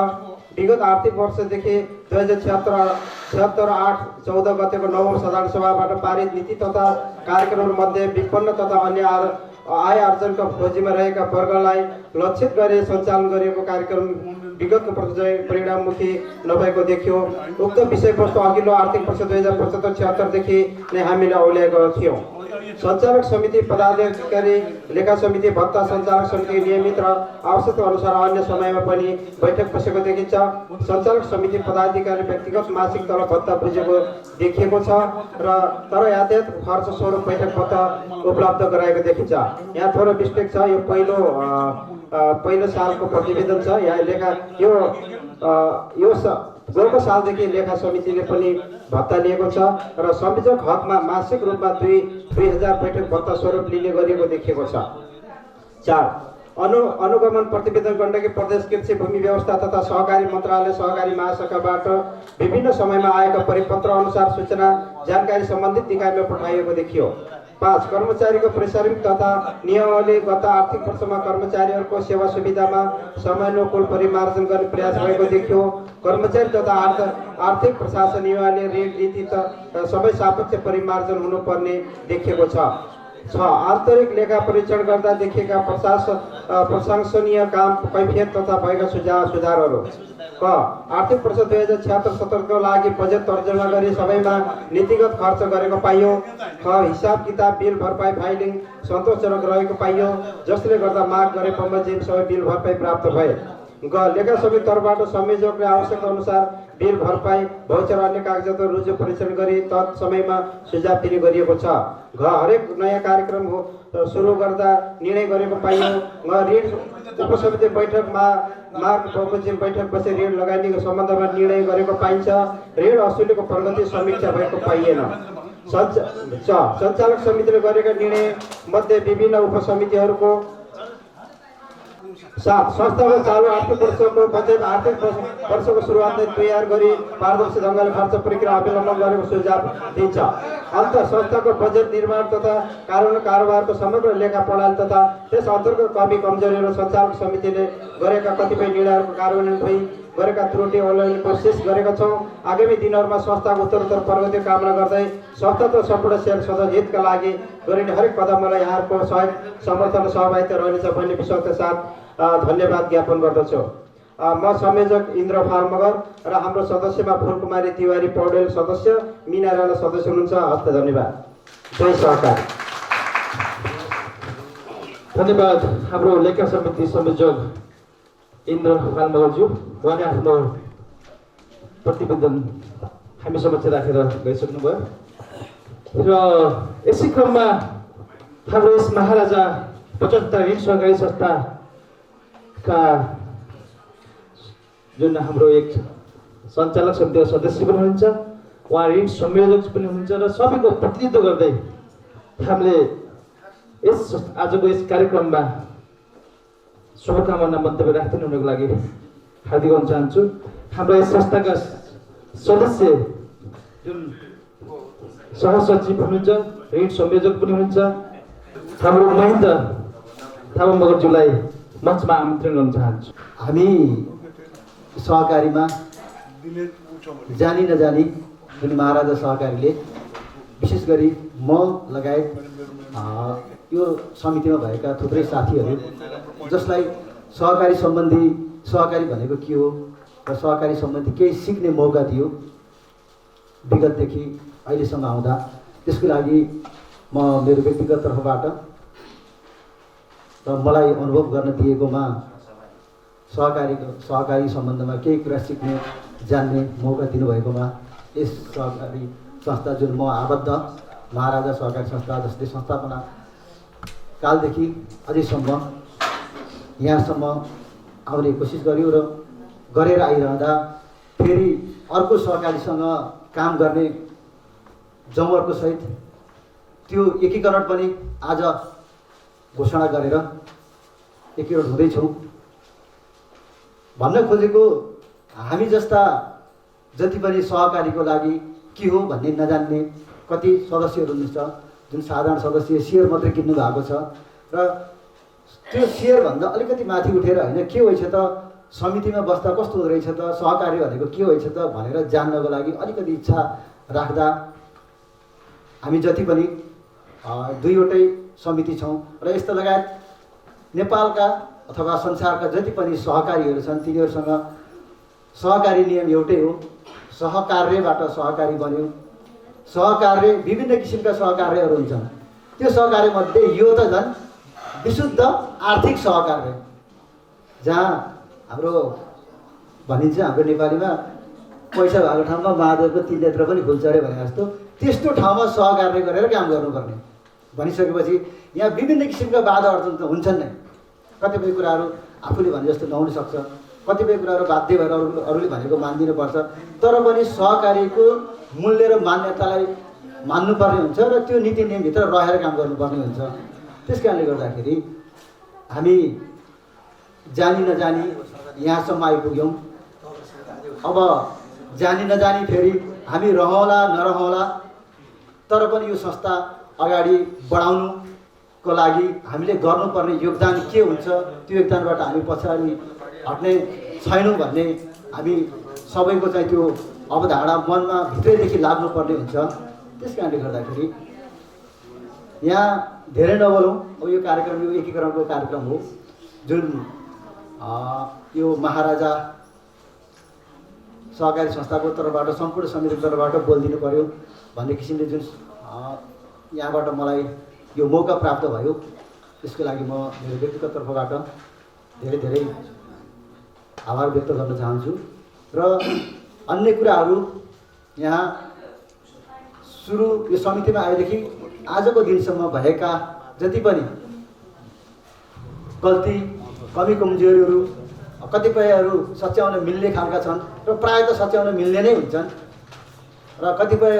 D: विगत आर्थिक वर्षदेखि 2076-8-14 गतेको 9औं साधारण सभाबाट पारित नीति तथा कार्यक्रममध्ये विपन्न तथा अन्य आय आर्जनका खोजीमा रहेका वर्गलाई लक्षित गरी सञ्चालन गरिएको कार्यक्रम विगतको परिणाममुखी नभएको देखियो। उक्त विषयवस्तु अघिल्लो आर्थिक वर्ष 2075-76 देखि नै हामीले औल्याएको थियौँ। सञ्चालक समिति पदाधिकारी लेखा समिति भत्ता सञ्चालक समिति नियमित र आवश्यकता अनुसार अन्य समयमा पनि बैठक बसेको देखिन्छ। सञ्चालक समिति पदाधिकारी व्यक्तिगत मासिक तलब भत्ता बुझेको देखिएको छ र तर यातायात खर्च स्वरूप बैठक भत्ता उपलब्ध गराएको देखिन्छ। यहाँ थोरै मिस्टेक छ। यो पहिलो सालको प्रतिवेदन छ। यहाँ लेखा यो गएको सालदेखि लेखा समितिले पनि भत्ता लिएको छ र संयोजक हकमा मासिक रूपमा 2000 बैठक भत्ता स्वरूप लिने गरिएको देखिएको छ। 4. अनुगमन प्रतिवेदन गण्डकी प्रदेश कृषि भूमि व्यवस्था तथा सहकारी मन्त्रालय सहकारी महाशाखाबाट विभिन्न समयमा आएका परिपत्र अनुसार सूचना जानकारी सम्बन्धित निकायमा पठाइएको देखियो। 5. कर्मचारीको प्रशासनिक तथा नियमावली गत आर्थिक वर्षमा कर्मचारीहरूको सेवा सुविधामा समयानुकूल परिमार्जन गर्ने प्रयास भएको देखियो। कर्मचारी तथा आर्थिक प्रशासन नियमावली ऋण नीति सबै सापेक्ष परिमार्जन हुनुपर्ने देखिएको छ। 6. आन्तरिक लेखा परीक्षण गर्दा देखिएका प्रशंसनीय काम कैफियत तथा भएका सुधारहरू। क. आर्थिक वर्ष 2076-77 को लागि बजेट तर्जुमा गरी सबैमा नीतिगत खर्च गरेको पाइयो। ख. हिसाब किताब बिल भरपाई फाइलिङ सन्तोषजनक रहेको पाइयो, जसले गर्दा माग गरे बमोजिम सबै बिल भरपाई प्राप्त भए। ग. लेखा समिति तर्फबाट संयोजकले आवश्यकता अनुसार बिल भरपाई भौचर अन्य कागजात रुजु परीक्षण गरी तत् समयमा सुझाव दिने गरिएको छ। घ. हरेक नयाँ कार्यक्रम सुरु गर्दा निर्णय गरेको पाइयो। ङ. ऋण उपसमिति बैठकमा माग बमोजिम बैठक बसी ऋण लगाइनेको सम्बन्धमा निर्णय गरेको पाइन्छ। ऋण असुलीको प्रगति समीक्षा भएको पाइएन। सञ्चालक समितिले गरेका निर्णय मध्ये विभिन्न उपसमितिहरूको 7. संस्थाको चालु आर्थिक वर्षको बजेट आर्थिक वर्षको सुरुवातमै तयार गरी पारदर्शी ढङ्गले खर्च प्रक्रिया अवलम्बन गरेको सुझाव दिन्छ। अन्त संस्थाको बजेट निर्माण तथा कारोबारको समग्र लेखा प्रणाली तथा त्यस अन्तर्गत कमी कमजोरी र सञ्चालक समितिले गरेका कतिपय निर्णयहरूको कार्यान्वयन भई गरेका त्रुटि अवलम्बन कोसिस गरेका छौँ। आगामी दिनहरूमा संस्थाको उत्तरोत्तर प्रगतिको कामना गर्दै संस्था र सम्पूर्ण शेयर सदस्य हितका लागि गरिने हरेक कदमलाई यहाँहरूको सहयोग समर्थन सहभागिता रहनेछ भन्ने विश्वासका साथ धन्यवाद ज्ञापन गर्दछु। म संयोजक इन्द्र फार्मगर र हाम्रो सदस्यमा फुलकुमारी तिवारी पौडेल सदस्य, मिना राणा सदस्य हुनुहुन्छ। हस्त धन्यवाद। जय सहकारी।
B: धन्यवाद हाम्रो लेखा समिति संयोजक इन्द्र फार्मगरज्यू। उहाँले आफ्नो प्रतिवेदन हामी समक्ष राखेर गइसक्नुभयो र यसै क्रममा हाम्रो यस महाराजा 75 ऋण सहकारी संस्थाका जुन हाम्रो एक सञ्चालक समितिका सदस्य पनि हुनुहुन्छ, उहाँ ऋण संयोजक पनि हुनुहुन्छ र सबैको प्रतिनिधित्व गर्दै हामीले आजको यस कार्यक्रममा शुभकामना मन्तव्य राख्दै हुनको लागि हार्दिक अनुरोध चाहन्छु। हाम्रो यस संस्थाका सदस्य जुन सहसचिव हुनुहुन्छ, ऋण संयोजक पनि हुनुहुन्छ, हाम्रो महेन्द्र थापा मगरज्यूलाई मञ्चमा आमन्त्रण गर्न चाहन्छु।
F: हामी सहकारीमा जानी नजानी जुन महाराजा सहकारीले विशेष गरी म लगायत यो समितिमा भएका थुप्रै साथीहरू जसलाई सहकारी सम्बन्धी, सहकारी भनेको के हो र सहकारी सम्बन्धी केही सिक्ने मौका दियो विगतदेखि अहिलेसम्म आउँदा, त्यसको लागि म मेरो व्यक्तिगत तर्फबाट र मलाई अनुभव गर्न दिएकोमा सहकारी सम्बन्धमा केही कुरा सिक्ने जान्ने मौका दिनुभएकोमा यस सहकारी संस्था जुन म आबद्ध महाराजा सहकारी संस्था जसले संस्थापना कालदेखि अझैसम्म यहाँसम्म आउने कोसिस गर्यो र गरेर आइरहँदा फेरि अर्को सहकारीसँग काम गर्ने जमर्को सहित त्यो एकीकरण पनि आज घोषणा गरेर एकीकरण हुँदैछौँ। भन्न खोजेको हामी जस्ता जति पनि सहकारीको लागि के हो भन्ने नजान्ने कति सदस्यहरू हुनुहुन्छ, जुन साधारण सदस्य सेयर मात्रै किन्नु भएको छ र त्यो सेयरभन्दा अलिकति माथि उठेर होइन के होइछ त समितिमा बस्दा कस्तो हुँदो रहेछ त, सहकारी भनेको के होइछ त भनेर जान्नको लागि अलिकति इच्छा राख्दा हामी जति पनि दुईवटै समिति छौँ र यस्तो लगायत नेपालका अथवा संसारका जति पनि सहकारीहरू छन् तिनीहरूसँग सहकारी नियम एउटै हो, सहकार्यबाट सहकारी बन्यो। सहकार्य विभिन्न किसिमका सहकार्यहरू हुन्छन्, त्यो सहकार्यमध्ये यो त झन् विशुद्ध आर्थिक सहकार्य, जहाँ हाम्रो भनिन्छ हाम्रो नेपालीमा पैसा भएको ठाउँमा महादेवको 3 नेत्र पनि खुल्छ अरे भने जस्तो त्यस्तो ठाउँमा सहकार्य गरेर काम गर्नुपर्ने भनिसकेपछि यहाँ विभिन्न किसिमका बाधा अडचन त हुन्छन् नै। कतिपय कुराहरू आफूले भने जस्तो नहुन सक्छ, कतिपय कुराहरू बाध्य भएर अरूले भनेको मानिदिनुपर्छ, तर पनि सहकारीको मूल्य र मान्यतालाई मान्नुपर्ने हुन्छ र त्यो नीति नियमभित्र रहेर काम गर्नुपर्ने हुन्छ। त्यस कारणले गर्दाखेरि हामी जानी नजानी यहाँसम्म आइपुग्यौँ। अब जानी नजानी फेरि हामी रहौँला नरहौँला, तर पनि यो संस्था अगाडि बढाउनुको लागि हामीले गर्नुपर्ने योगदान के हुन्छ, त्यो योगदानबाट हामी पछाडि हट्ने छैनौँ भन्ने हामी सबैको चाहिँ त्यो अवधारणा मनमा भित्रैदेखि लाग्नुपर्ने हुन्छ। त्यस कारणले गर्दाखेरि यहाँ धेरै नबोलौँ, अब यो कार्यक्रम यो एकीकरणको कार्यक्रम हो जुन यो महाराजा सहकारी संस्थाको तर्फबाट सम्पूर्ण समितिको तर्फबाट बोलिदिनु पर्यो भन्ने किसिमले जुन यहाँबाट मलाई यो मौका प्राप्त भयो, त्यसको लागि म मेरो व्यक्तिगत तर्फबाट धेरै धेरै आभार व्यक्त गर्न चाहन्छु। र अन्य कुराहरू यहाँ सुरु यो समितिमा आएदेखि आजको दिनसम्म भएका जति पनि गल्ती कमी कमजोरीहरू कतिपयहरू सच्याउन मिल्ने खालका छन् र प्रायः त सच्याउन मिल्ने नै हुन्छन् र कतिपय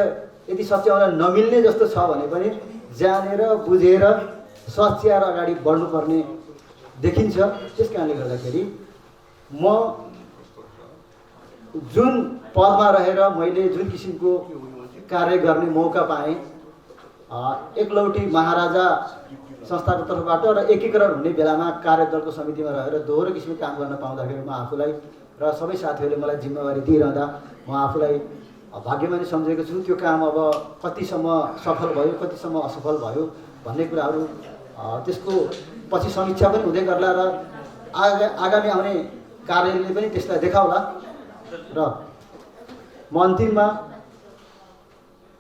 F: यदि सच्याउन नमिल्ने जस्तो छ भने पनि जानेर बुझेर सच्याएर अगाडि बढ्नुपर्ने देखिन्छ। त्यस कारणले गर्दाखेरि म जुन पदमा रहेर मैले जुन किसिमको कार्य गर्ने मौका पाएँ एकलौटी महाराजा संस्थाको तर्फबाट र एकीकरण हुने बेलामा कार्यदलको समितिमा रहेर दोहोरो किसिमको काम गर्न पाउँदाखेरि म आफूलाई र सबै साथीहरूले मलाई जिम्मेवारी दिइरहँदा म आफूलाई भाग्यमानी सम्झेको छु। त्यो काम अब कतिसम्म सफल भयो कतिसम्म असफल भयो भन्ने कुराहरू, त्यसको पछि समीक्षा पनि हुँदै गर्ला र आगामी आउने कार्यालयले पनि त्यसलाई देखाउला र म अन्तिममा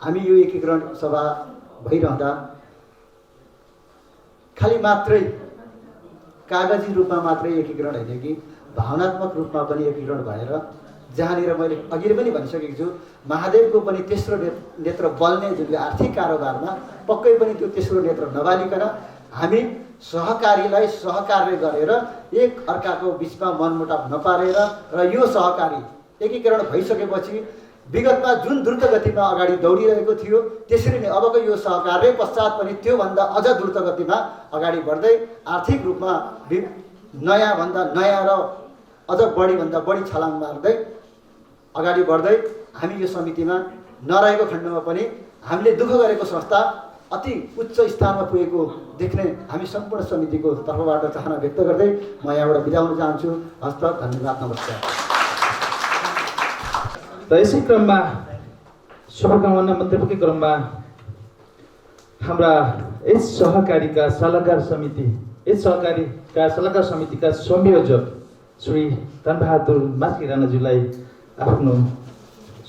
F: हामी यो एकीकरण सभा भइरहँदा खालि मात्रै कागजी रूपमा मात्रै एकीकरण होइन कि भावनात्मक रूपमा पनि एकीकरण भएर जहाँनिर मैले अघि पनि भनिसकेको छु महादेवको पनि तेस्रो नेत्र बल्ने जुन आर्थिक कारोबारमा पक्कै पनि त्यो तेस्रो नेत्र नबालिकन हामी सहकारीलाई सहकार्य गरेर एक अर्काको बिचमा मनमुटाव नपारेर र यो सहकारी एकीकरण भइसकेपछि विगतमा जुन द्रुत गतिमा अगाडि दौडिरहेको थियो त्यसरी नै अबको यो सहकार्य पश्चात पनि त्योभन्दा अझ द्रुत गतिमा अगाडि बढ्दै आर्थिक रूपमा नयाँभन्दा नयाँ र अझ बढीभन्दा बढी छलाङ मार्दै अगाडि बढ्दै हामी यो समितिमा नरहेको खण्डमा पनि हामीले दुःख गरेको संस्था अति उच्च स्थानमा पुगेको देख्ने हामी सम्पूर्ण समितिको तर्फबाट चाहना व्यक्त गर्दै म यहाँबाट बिदा हुन चाहन्छु। हस्त, धन्यवाद, नमस्कार।
B: र यसै क्रममा शुभकामना मन्तव्यकै क्रममा हाम्रा यस सहकारीका सल्लाहकार समितिका संयोजक श्री धनबहादुर माथि राणाज्यूलाई आफ्नो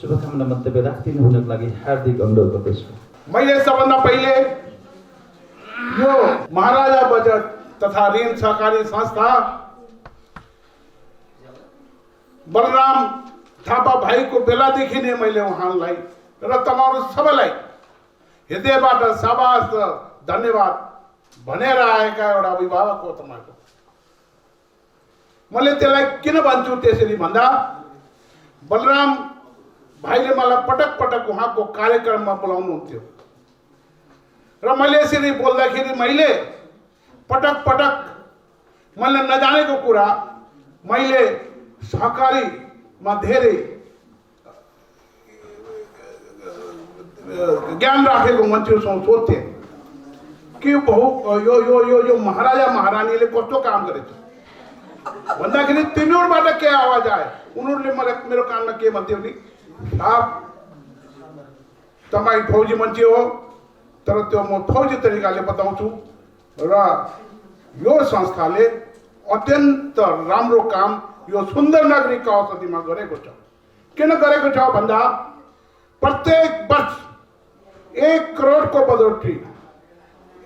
B: शुभकामना मन्तव्य राखिदिनु हुनको लागि हार्दिक अनुरोध गर्दछु।
E: मैले सबभन्दा पहिले यो महाराजा बचत तथा ऋण सहकारी संस्था बलराम थापा भाइको बेलादेखि नै मैले उहाँलाई र तपाईँहरू सबैलाई हृदयबाट शाबाश र धन्यवाद भनेर आएका एउटा अभिभावक हो तपाईँको। मैले त्यसलाई किन भन्छु त्यसरी भन्दा बलराम भाइले मलाई पटक पटक उहाँको कार्यक्रममा बोलाउनुहुन्थ्यो र मैले यसरी बोल्दाखेरि मैले पटक पटक मैले नजानेको कुरा मैले सहकारीमा धेरै ज्ञान राखेको मान्छेहरूसँग सोध्थेँ कि यो महाराजा महारानीले कस्तो काम गरेछ भन्दाखेरि तिनीहरूबाट के आवाज आयो। उनीहरूले मलाई मेरो कानमा के भन्थ्यो नि, साहब तपाईँ फौजी मान्छे हो तर त्यो म फौजी तरिकाले बताउँछु र यो संस्थाले अत्यन्त राम्रो काम यो सुन्दर नागरिक औषधिमा गरेको छ। किन गरेको छ भन्दा प्रत्येक वर्ष 1 करोडको बजट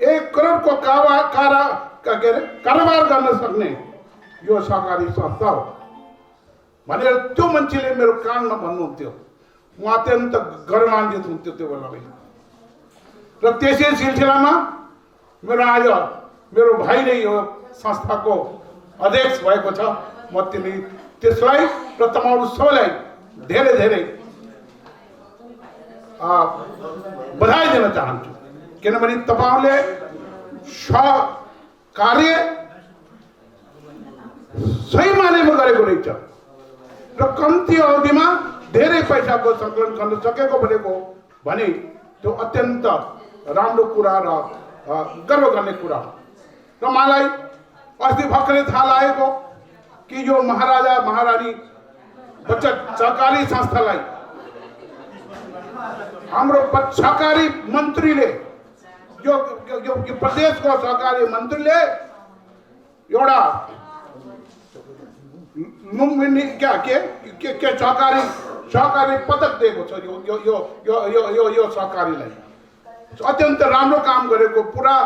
E: 1 करोडको कारोबार गर्न सक्ने यो सहकारी संस्था हो भनेर त्यो मान्छेले मेरो कानमा भन्नुहुन्थ्यो। म अत्यन्त गर्वान्वित हुन्थ्यो त्यो बेला। र त्यसै सिलसिलामा मेरो भाइले यो संस्थाको अध्यक्ष भएको छ। म त्यसलाई र तपाईँहरू सबैलाई धेरै धेरै बधाई दिन चाहन्छु किनभने तपाईँहरूले सहकार्य सही मानेमा गरेको रहेछ र कम्ती अवधिमा धेरै पैसाको सङ्कलन गर्न सकेको भने त्यो अत्यन्त राम्रो कुरा र गर्व गर्ने कुरा हो। र मलाई अस्ति भर्खरै थाहा लागेको कि यो महाराजा महारानी बचत सहकारी संस्थालाई हाम्रो सहकारी मन्त्रीले यो प्रदेशको सहकारी मन्त्रीले एउटा सहकारी पदक दिएको छ यो सहकारीलाई। अत्यन्त राम्रो काम गरेको पुरा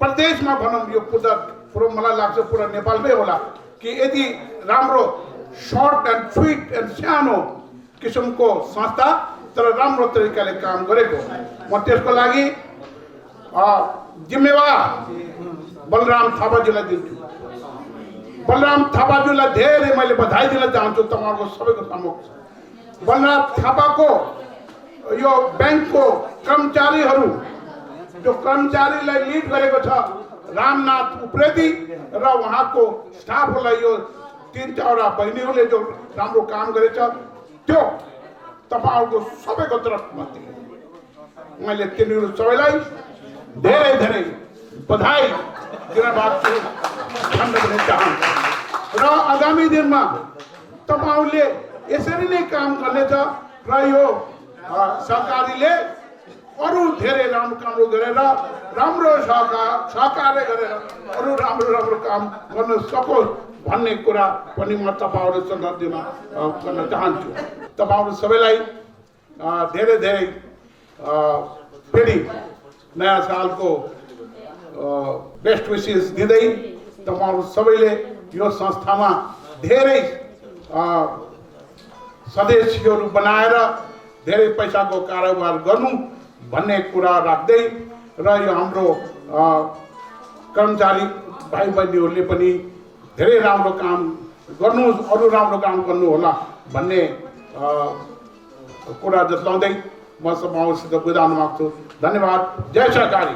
E: प्रदेशमा भनौँ यो पुरा मलाई लाग्छ पुरा नेपालमै होला कि यति राम्रो सर्ट एन्ड स्विट एन्ड सानो किसिमको संस्था तर राम्रो तरिकाले काम गरेको। म त्यसको लागि जिम्मेवार बलराम थापाजीलाई दिन्छु। बलराम थापाजीलाई धेरै मैले बधाई दिन चाहन्छु तपाईँहरूको सबैको समक्ष। बलराम थापाको यो ब्याङ्कको कर्मचारीहरू जो कर्मचारीलाई लिड गरेको छ रामनाथ उप्रेती र उहाँको स्टाफहरूलाई यो 3-4 बहिनीहरूले जो राम्रो काम गरेछ त्यो तपाईँहरूको सबैको तर्फमा मैले तिनीहरू सबैलाई धेरै धेरै बधाई दिन चाहन्छु। र आगामी दिनमा तपाईँहरूले यसरी नै काम गर्नेछ र यो सहकारीले अरू धेरै राम्रो गरेर राम्रो सहकार्य गरेर अरू राम्रो काम गर्न सकोस् भन्ने कुरा पनि म तपाईँहरूसँग दिन गर्न चाहन्छु। तपाईँहरू सबैलाई धेरै धेरै फेरि नयाँ सालको बेस्ट विसेस दिँदै तपाईँहरू सबैले यो संस्थामा धेरै सदस्यहरू बनाएर धेरै पैसाको कारोबार गर्नु भन्ने कुरा राख्दै र यो हाम्रो कर्मचारी भाइ बहिनीहरूले पनि धेरै राम्रो काम गर्नु, अरू राम्रो काम गर्नु होला भन्ने कुरा जताउँदै म सबैसित बिदा हुन माग्छु। धन्यवाद। जय सहकारी।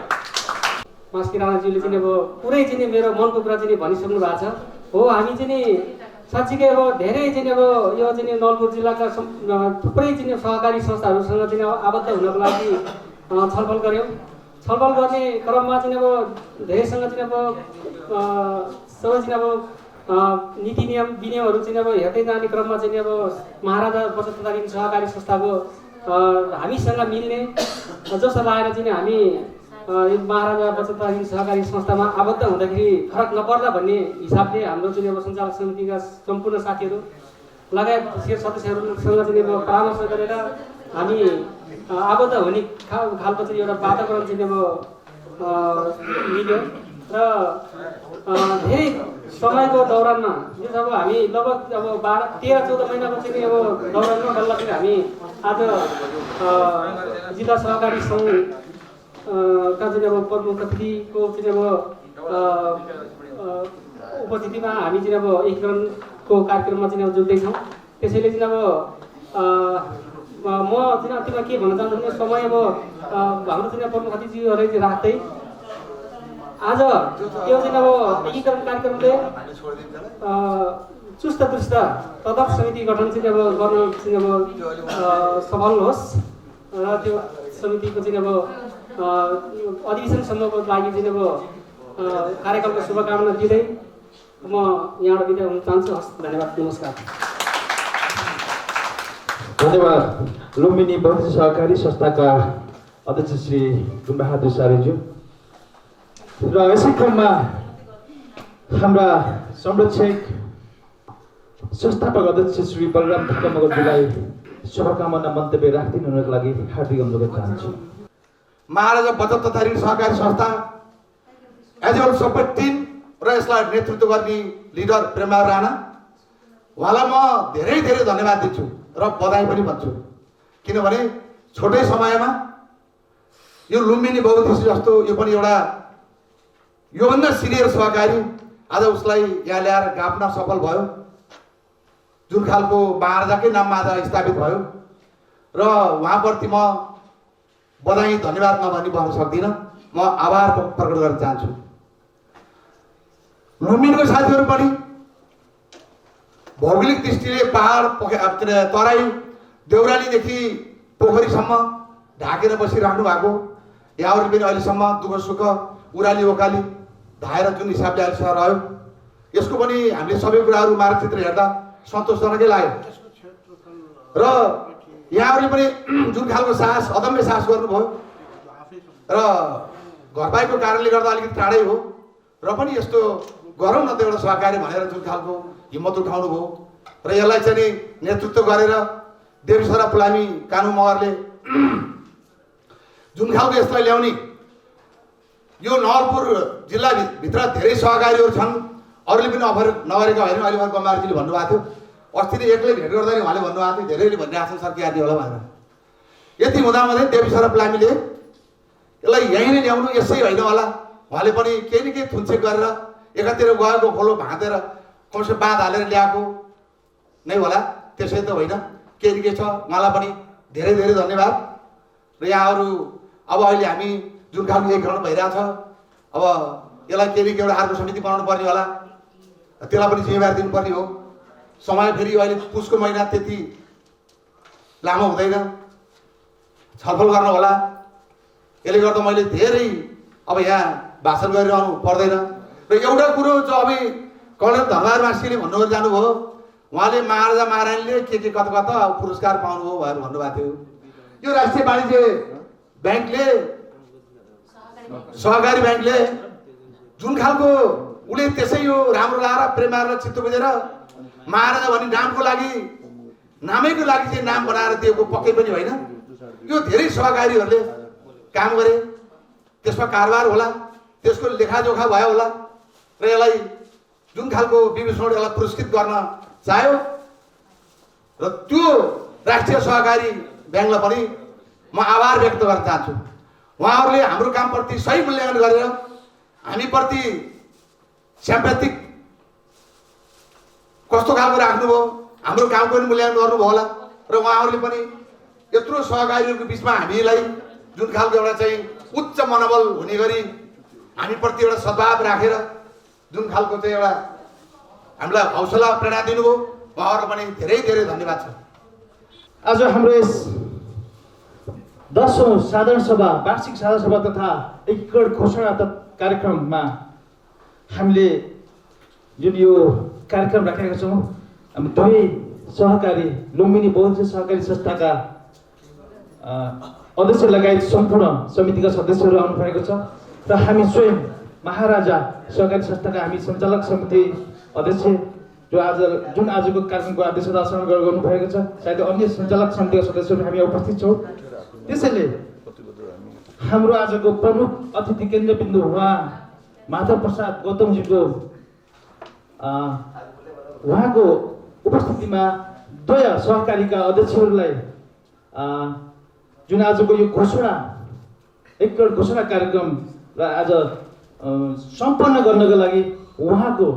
G: मास्की राणाज्यूले चाहिँ अब पुरै चाहिँ मेरो मनको कुरा चाहिँ भनिसक्नु भएको छ। हो, हामी चाहिँ साँच्चीकै अब धेरै चाहिँ अब यो चाहिँ नलपुर जिल्लाका थुप्रै चाहिँ सहकारी संस्थाहरूसँग चाहिँ आबद्ध हुनको लागि छलफल गऱ्यौँ। छलफल गर्ने क्रममा चाहिँ अब धेरैसँग चाहिँ अब सबै चाहिँ अब नीति नियम विनियमहरू चाहिँ अब हेर्दै जाने क्रममा चाहिँ अब महाराजा बचत तथा ऋण सहकारी संस्थाको हामीसँग मिल्ने जस्तो लागेर चाहिँ हामी यो महाराजा बचत तथा ऋण सहकारी संस्थामा आबद्ध हुँदाखेरि फरक नपर्ला भन्ने हिसाबले हाम्रो चाहिँ अब सञ्चालक समितिका सम्पूर्ण साथीहरू लगायत सदस्यहरूसँग चाहिँ अब परामर्श गरेर हामी आबद्ध हुने खालको चाहिँ एउटा वातावरण चाहिँ अब मिल्यो र धेरै समयको दौरानमा यो अब हामी लगभग अब 13-14 महिनाको चाहिँ अब दौरानमा बल्ल चाहिँ हामी आज जिल्ला सहकारी सङ्घ का चाहिँ अब प्रमुख अतिथिको चाहिँ अब उपस्थितिमा हामी चाहिँ अब एकीकरणको कार्यक्रममा चाहिँ अब जोड्दैछौँ। त्यसैले चाहिँ अब म चाहिँ अन्तिममा के भन्न चाहन्छु भने समय अब हाम्रो चाहिँ प्रमुख अतिथिहरूलाई चाहिँ राख्दै आज यो चाहिँ अब एकीकरण कार्यक्रमले चुस्त दुरुस्त तदर्थ समिति गठन चाहिँ अब गर्न चाहिँ अब सफल होस् र त्यो समितिको चाहिँ अब अधिवेशनसम्मको लागि चाहिँ अब कार्यक्रमको शुभकामना दिँदै म यहाँबाट बिदा हुन चाहन्छु। हस्, धन्यवाद, नमस्कार।
B: धन्यवाद। लुम्बिनी बहुद्देश्य सहकारी संस्थाका अध्यक्ष श्री गुणबहादुर सारेज्यू र यसै क्रममा हाम्रा संरक्षक संस्थापक अध्यक्ष श्री बलराम ढुक्क मगरज्यूलाई शुभकामना मन्तव्य राखिदिनु हुनको लागि हार्दिक अनुरोध चाहन्छु।
H: महाराजा बचत तथा ऋण सहकारी संस्था एज अ सपोर्ट टिम र यसलाई नेतृत्व गर्ने लिडर प्रेमबहादुर राणा, उहाँलाई म धेरै धेरै धन्यवाद दिन्छु र बधाई पनि भन्छु। किनभने छोटै समयमा यो लुम्बिनी बहुद्देश्य जस्तो यो पनि एउटा योभन्दा सिनियर सहकारी आज उसलाई यहाँ ल्याएर गाप्न सफल भयो, जुन खालको महाराजाकै नाममा आज स्थापित भयो र उहाँप्रति म बधाई धन्यवाद नभनी भन्न सक्दिनँ। म आभार प्रकट गर्न चाहन्छु। लुम्बिनीको साथीहरू पनि भौगोलिक दृष्टिले पहाड तराई देउरालीदेखि पोखरीसम्म ढाकेर बसिराख्नु भएको, यहाँहरूले पनि अहिलेसम्म दुःख सुख उराली ओकाली धाएर जुन हिसाबले अहिलेसम्म रह्यो, यसको पनि हामीले सबै कुराहरू मानचित्र हेर्दा सन्तोषजनकै लाग्यो र यहाँहरूले पनि जुन खालको साहस अदम्य साहस गर्नुभयो र घरबाईको कारणले गर्दा अलिकति टाढै हो र पनि यस्तो गरौँ न त एउटा सहकारी भनेर जुन खालको हिम्मत उठाउनु भयो र यसलाई चाहिँ नेतृत्व गरेर देवीसरा पुलामी कानु मगरले जुन खालको यसलाई ल्याउने, यो नवलपुर जिल्लाभित्र धेरै सहकारीहरू छन्, अरूले पनि अफर नगरेका होइन। अहिले भर्खर गम्बारजीले भन्नुभएको थियो, अस्ति नै एक्लै भेट गर्दाखेरि उहाँले भन्नुभएको थियो धेरैले भनिरहेको छ सरकार होला भनेर। यति हुँदाहुँदै देवीसरा पुलामीले यसलाई यहीँ नै ल्याउनु यसै होइन होला, उहाँले पनि केही न केही थुनछेक गरेर एकातिर गएको खोलो भाँतेर कमसे बाँध हालेर ल्याएको नै होला, त्यसै त होइन, केही न केही छ। उहाँलाई पनि धेरै धेरै धन्यवाद। र यहाँहरू अब अहिले हामी जुन खालको एकीकरण भइरहेको छ, अब यसलाई केही न केही एउटा अर्को समिति बनाउनु पर्ने होला, त्यसलाई पनि जिम्मेवारी दिनुपर्ने हो। समय फेरि अहिले पुसको महिना त्यति लामो हुँदैन, छलफल गर्न होला। यसले गर्दा मैले धेरै अब यहाँ भाषण गरिरहनु पर्दैन। र एउटा कुरो जो अब कर्णेल धनबहादुर मास्कीले भन्नुभयो जानुभयो, उहाँले महाराजा महारानीले के कता कता पुरस्कार पाउनुभयो भनेर भन्नुभएको थियो। यो राष्ट्रिय वाणिज्य ब्याङ्कले सहकारी ब्याङ्कले जुन खालको उसले त्यसै यो राम्रो लाएर प्रेम गरेर चित्त बुझेर महाराजा भन्ने नामको लागि नामैको लागि चाहिँ नाम बनाएर दिएको पक्कै पनि होइन। यो धेरै सहकारीहरूले काम गरे, त्यसमा कारोबार होला, त्यसको लेखाजोखा भयो होला र यसलाई जुन खालको विभूषण यसलाई पुरस्कृत गर्न चाह्यो र त्यो राष्ट्रिय सहकारी ब्याङ्कलाई पनि म आभार व्यक्त गर्न चाहन्छु। उहाँहरूले हाम्रो कामप्रति सही मूल्याङ्कन गरेर हामीप्रति स्याम्पेथिक कस्तो खालको राख्नुभयो, हाम्रो कामको पनि मूल्याङ्कन गर्नुभयो होला र उहाँहरूले पनि यत्रो सहकारीहरूको बिचमा हामीलाई जुन खालको एउटा चाहिँ उच्च मनोबल हुने गरी हामीप्रति एउटा सद्भाव राखेर जुन खालको चाहिँ एउटा हामीलाई हौसला प्रेरणा दिनुभयो, उहाँहरूलाई पनि धेरै धेरै धन्यवाद छ।
B: आज हाम्रो यस 10औं साधारण सभा, वार्षिक साधारण सभा तथा एकीकरण घोषणा कार्यक्रममा हामीले जुन यो कार्यक्रम राखेका छौँ, हामी दुवै सहकारी लुम्बिनी बहुउद्देश्य सहकारी संस्थाका अध्यक्ष लगायत सम्पूर्ण समितिका सदस्यहरू आउनु भएको छ र हामी स्वयं महाराजा सहकारी संस्थाका हामी सञ्चालक समिति अध्यक्ष जुन आजको कार्यक्रमको अध्यक्षता गर्नु भएको छ, सायद अन्य सञ्चालक समितिका सदस्यहरू हामी उपस्थित छौँ। त्यसैले हाम्रो आजको प्रमुख अतिथि केन्द्रबिन्दु उहाँ माधव प्रसाद गौतमजीको उहाँको उपस्थितिमा द्वय सहकारीका अध्यक्षहरूलाई जुन आजको यो घोषणा एकीकरण घोषणा कार्यक्रमलाई आज सम्पन्न गर्नको लागि उहाँको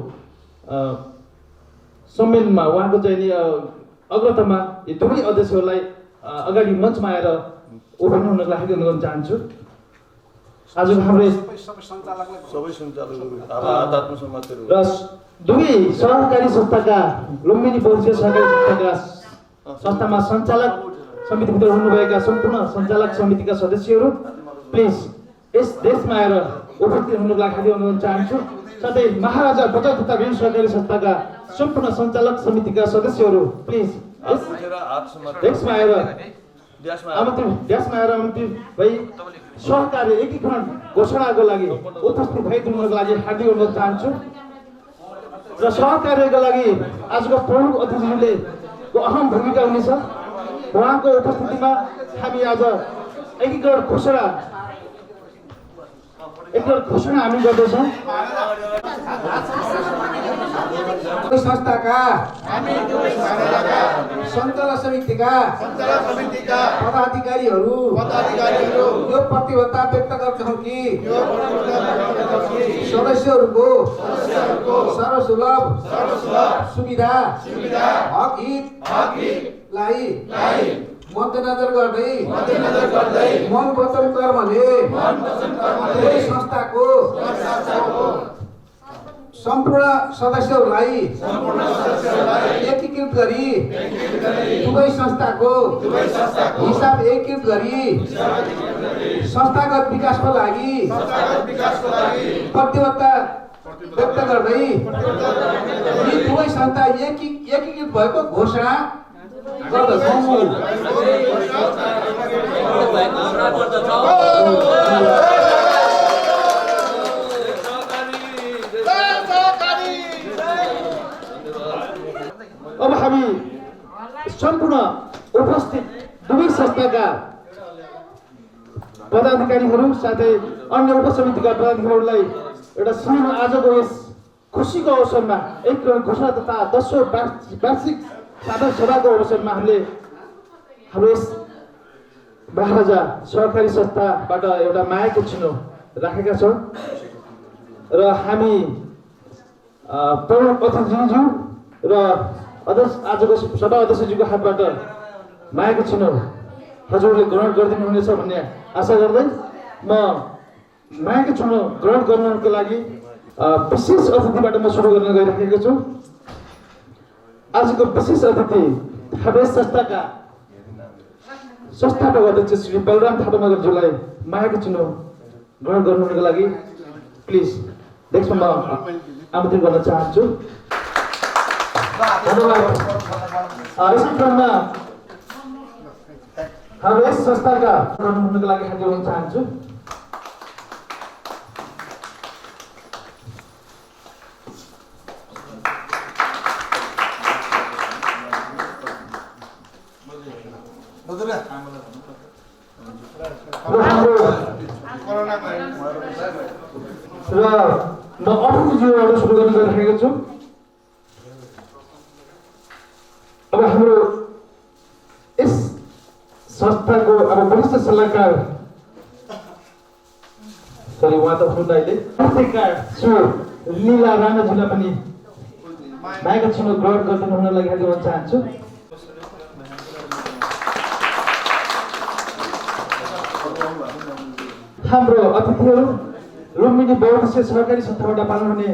B: सम्मेलनमा उहाँको चाहिँ अग्रतामा यी दुवै अध्यक्षहरूलाई अगाडि मञ्चमा आएर उभिनु हुनको लागि गर्न चाहन्छु। आजको हाम्रो र दुवै सहकारी संस्थाका लुम्बिनी बहुउद्देश्य सहकारी संस्थामा सञ्चालक समितिभित्र हुनुभएका सम्पूर्ण सञ्चालक समितिका सदस्यहरू प्लिज यस देशमा आएर उपस्थित हुनुको लागि अनुरोध चाहन्छु। साथै महाराजा बचत तथा ऋण सहकारी संस्थाका सम्पूर्ण सञ्चालक समितिका सदस्यहरू प्लिज देशमा आएर आमन्त्रित भई सहकारी एकीकरण घोषणाको लागि उपस्थित भइदिनुको लागि हार्दिक अनुरोध चाहन्छु। र सहकार्यको लागि आजको प्रमुख अतिथिले अहम भूमिका हुनेछ। उहाँको उपस्थितिमा हामी आज एकीकरण घोषणा हामी गर्दैछौँ।
D: संस्थाका सञ्चालक समितिका पदाधिकारीहरू यो प्रतिबद्धता व्यक्त गर्छौँ कि सदस्यहरूको सर्वसुलभ सुविधा हक हितलाई मध्यनजर गर्दै मन वचन कर्मले संस्थाको सम्पूर्ण सदस्यहरूलाई एकीकृत गरी दुवै संस्थाको हिसाब एकीकृत गरी संस्थागत विकासको लागि प्रतिबद्धता व्यक्त गर्दै यी दुवै संस्था एकीकृत भएको घोषणा गर्दछौँ।
B: अब हामी सम्पूर्ण उपस्थित दुवै संस्थाका पदाधिकारीहरू साथै अन्य उपसमितिका पदाधिकारीहरूलाई एउटा सानो आजको यस खुसीको अवसरमा एकीकरण घोषणा तथा 10औं वार्षिक साधारण सभाको अवसरमा हामीले हाम्रो यस महाराजा सहकारी संस्थाबाट एउटा मायाको चिनो राखेका छौँ र हामी प्रमुख अतिथिज्यू र आजको सभा अध्यक्षज्यूको हातबाट मायाको चिनो हजुरले ग्रहण गरिदिनु हुनेछ भन्ने आशा गर्दै म मायाको चिनो ग्रहण गर्नको लागि विशेष अतिथिबाट म सुरु गर्न गइरहेको छु। आजको विशेष अतिथि थापा संस्थाका संस्थापक अध्यक्ष श्री बलराम थापा मगरज्यूलाई मायाको चिनो ग्रहण गर्नुको लागि प्लिज देशमा म आमन्त्रित गर्न चाहन्छु। धन्यवाद। यसै क्रममा हाम्रो यस संस्थाका गर्नुको लागि हार्दिक अनुरोध गर्न चाहन्छु। म अर्को जीवनबाट सुरु गर्न गइरहेको छु। अब हाम्रो यस संस्थाको अब वरिष्ठ सल्लाहकार उहाँ त हुनुहुन्न अहिले, श्री लीला राणाजीलाई पनि मायाको चिनो ग्रहण गरिदिनु हुन लागि हार्दिक अनुरोध चाहन्छु। हाम्रो अतिथिहरू लुम्बिनी बहुउद्देश्य सहकारी संस्थाबाट पालन हुने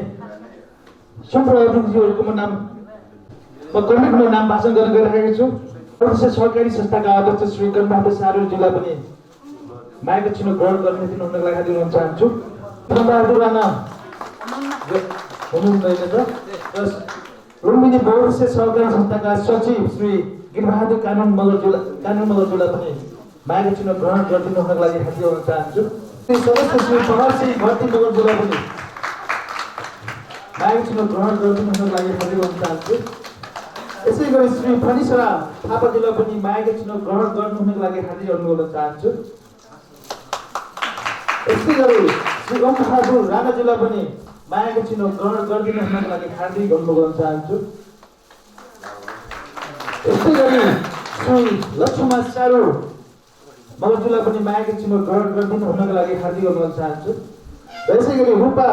B: सम्पूर्ण अतिथिहरूको म कमिटीको नाम भाषण गर्न गइरहेको छु। बहुउद्देश्य सहकारी संस्थाका अध्यक्ष श्री गणबहादुर सारूजीलाई पनि मायाको चिनो ग्रहण गर्न दिनुहुनको लागि हार्दिक अनुरोध चाहन्छु। गणबहादुर राणा हुनुहुँदैन त। लुम्बिनी बहुउद्देश्य सहकारी संस्थाका सचिव श्री गिरबहादुर कानुन मगरज्यूलाई पनि मायाको चिनो ग्रहण गरिदिनुको लागि हार्दिक अनुरोध चाहन्छु। सदस्य श्री प्रहरसिंह भट्टी मगरज्यूलाई पनि मायाको चिनो ग्रहण गरिदिनुको लागि हार्दिक अनुरोध चाहन्छु। यसै गरी श्री फणीश्वरा थापाजीलाई पनि मायाको चिनो ग्रहण गर्नुको लागि हार्दिक अनुरोध चाहन्छु। यसै गरी श्री ओमबहादुर राणाजीलाई पनि मायाको चिनो ग्रहण गरिदिनुको लागि हार्दिक अनुरोध चाहन्छु। यसै गरी श्री लक्ष्मण चारू मगरज्यूलाई पनि मायाको चिनो ग्रहण गरिदिनु हुनको लागि हार्दिक अनुरोध चाहन्छु। यसै गरी रूपा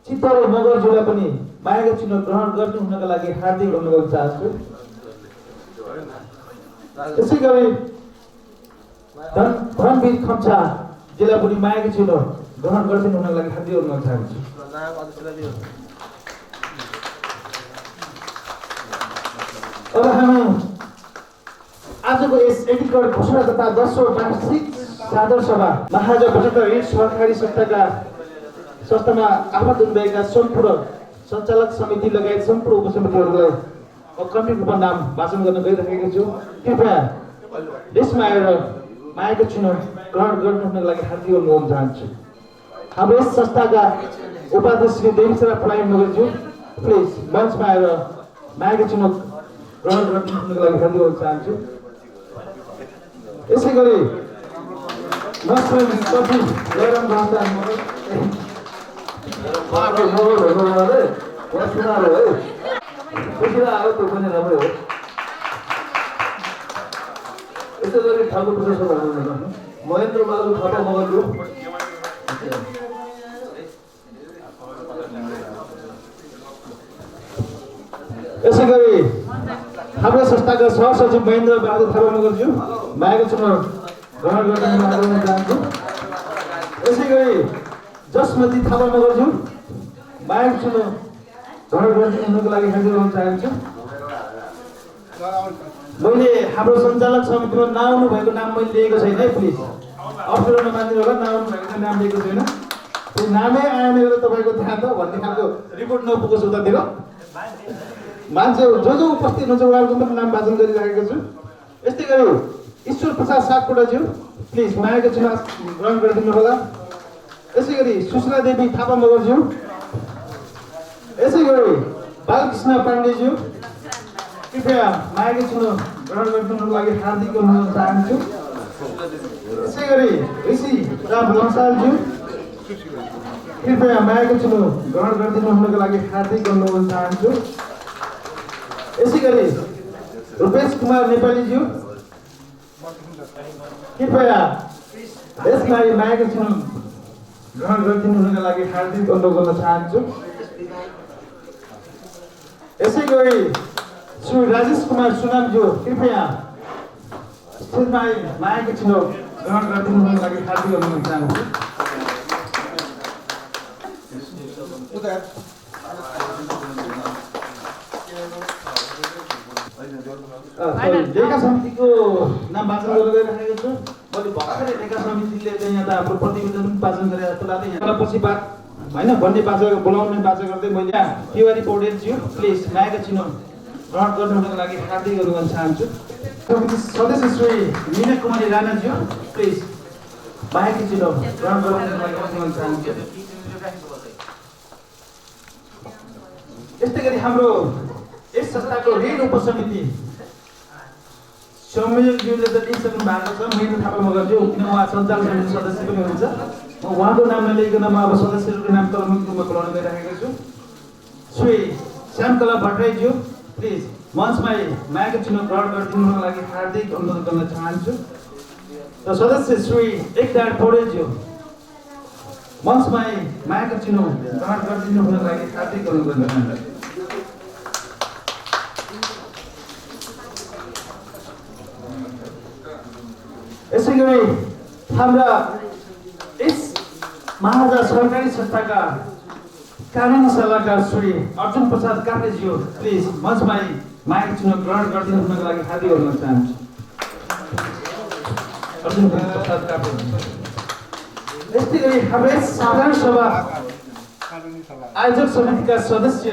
B: चित्तरे मगरज्यूलाई पनि मायाको चिनो ग्रहण गरिदिनु हुनको लागि हार्दिक अनुरोध चाहन्छु। यसै गरी धनवीर खम्छाजीलाई पनि मायाको चिनो ग्रहण गरिदिनु हुनको लागि हार्दिक अनुरोध चाहन्छु। अब हामी आजको यस एकीकृत घोषणा तथा 10औं वार्षिक साधारण सभा महाराजा बटोलका ऋण सहकारी संस्थामा आफत हुनुभएका सम्पूर्ण सञ्चालक समिति लगायत सम्पूर्ण उपसमितिहरूलाई कमिटीको नाम भाषण गर्न गइरहेको छु। कृपया देशमा आएर मायाको चिनो ग्रहण गर्नुको लागि हार्दिक अनुरोध चाहन्छु। हाम्रो यस संस्थाका उपाध्यक्ष श्री देवीसरा फलाइ मगरज्यू प्लिज मञ्चमा आएर मायाको चिनो ग्रहण गर्नुको लागि हार्दिक अनुरोध चाहन्छु। यसै गरी जयराम दाहाल मगर यसै गरी ठाकुर महेन्द्र बहादुर थापा मगरज्यू, यसै गरी हाम्रो संस्थाका सहसचिव महेन्द्र बहादुर थापा मगरज्यू मायाको चिनो ग्रहण गर्न चाहन्छु। यसै गरी जसमती थापा मगरज्यू मायाको चिनो ग्रहण गरिदिनुको लागि हार्दिक अनुरोध चाहन्छु। मैले हाम्रो सञ्चालक समितिमा नआउनु भएको नाम मैले लिएको छैन है, प्लिज अप्ठ्यारो नमानिदिनु होला। नआउनु भएको नाम लिएको छैन, त्यो नामै आएन होला तपाईँको त्यहाँ त भन्ने खालको रिपोर्ट नपुगोस् उतातिर। मान्छे जो उपस्थित हुनुहुन्छ उहाँहरूको पनि नाम वाचन गरिराखेको छु। यस्तै गरी ईश्वर प्रसाद सापकोटाज्यू प्लिज मायाको चिनो ग्रहण गरिदिनु होला। यसै गरी सुशीला देवी थापा मगरज्यू, यसै गरी बालकृष्ण पाण्डेज्यू कृपया मायाको चिनो ग्रहण गरिदिनुको लागि हार्दिक अनुरोध चाहन्छु। यसै गरी ऋषि राम लम्सालज्यू कृपया मायाको चिनो ग्रहण गरिदिनु हुनको लागि हार्दिक अनुरोध चाहन्छु। यसै गरी रूपेश कुमार नेपालीज्यू कृपया यसमा मायाको चिनो ग्रहण गरिदिनु हुनको लागि हार्दिक अनुरोध गर्न चाहन्छु। यसै गरी श्री राजेश कुमार सुनामज्यू कृपया मायाको चिनो ग्रहण गरिदिनु हुनको लागि हार्दिक अनुरोध चाहन्छु। लेखा समितिको नाम वाचन गर्न गइरहेको छु। मैले भर्खरै लेखा समितिले चाहिँ यहाँ त हाम्रो प्रतिवेदन पनि वाचन गरेर जस्तो लाग्दै यहाँ पछि बात होइन भन्ने वाचा बोलाउने वाचा गर्दै मैले तिवारी पौडेलज्यू प्लिज मायाको चिनो ग्रहण गर्नुको लागि हार्दिक अनुरोध चाहन्छु। सदस्य श्री मीना कुमारी राणाज्यू प्लिज मायाको चिनो ग्रहण गर्नुको लागि अनुरोध चाहन्छु। यस्तै गरी हाम्रो यस संस्थाको ऋण उपसमिति संयोजकज्यूले त लिइसक्नु भएको छ, मेरो थापा मगरज्यू, किन उहाँ सञ्चालक समिति सदस्य पनि हुनुहुन्छ। म उहाँको नाम नलिकन म अब सदस्यहरूको नाम तलमुख रूपमा बोलाउन गइरहेको छु। श्री श्यामकला भट्टराईज्यू, प्लिज मञ्चमा मायाको चिन्ह ग्रहण गरिदिनुको लागि हार्दिक अनुरोध गर्न चाहन्छु। र सदस्य श्री एकदार पौडेलज्यू, मञ्चमा मायाको चिन्ह ग्रहण गरिदिनुको लागि हार्दिक अनुरोध गर्न चाहन्छु। यसै गरी हाम्रा यस महाराजा सरकारी संस्थाका कानुनी सल्लाहकार श्री अर्जुन प्रसाद काफ्लेज्यू, प्लिज मञ्चमा मायाको चिन्ह ग्रहण गरिदिनुको लागि हार्दिक अनुरोध चाहन्छु। अर्जुन प्रसाद काफ्ले। यस्तै गरी हाम्रो यस साधारण सभा आयोजक समितिका सदस्य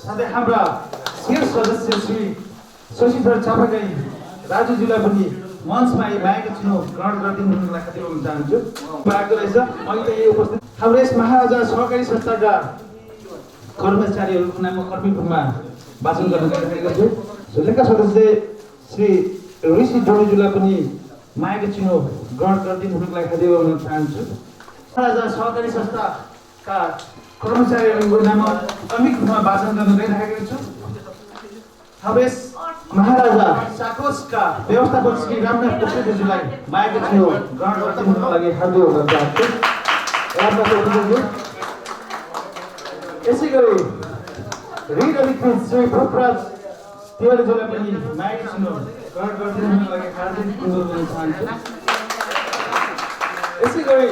B: साथै हाम्रा शेर सदस्य श्री शशिधर चापागाई राजुज्यूलाई पनि मञ्चमा मायाको चिन्ह ग्रहण गरिदिनुको लागि हार्दिक अनुरोध चाहन्छु। भएको रहेछ अहिले त यही उपस्थित हाम्रो यस महाराजा सहकारी संस्थाका कर्मचारीहरूको नाममा कर्मीको रूपमा वाचन गर्न गइरहेको छु। लेखा सदस्य श्री ऋषि डोडुज्यूलाई पनि मायाको चिन्ह ग्रहण गरिदिनुको लागि हार्दिक अनुरोध चाहन्छु। महाराजा सहकारी संस्थाका कर्मचारीहरूको नाममा क्रमिक रूपमा वाचन गर्न गइरहेको छु। अब यस महाराजा साकोसका व्यवस्थापक श्री रामनाथ पोखरेलज्यूलाई मायाको चिन्ह ग्रहण गरिदिनुको लागि हार्दिक अनुरोध चाहन्छु। रामनाथ पोखरेलज्यू। यसै गरी ऋण अधिकृत श्री भूपराज तिवारीज्यूलाई पनि मायाको चिन्ह ग्रहण गरिदिनुको लागि हार्दिक अनुरोध गर्न चाहन्छु। यसै गरी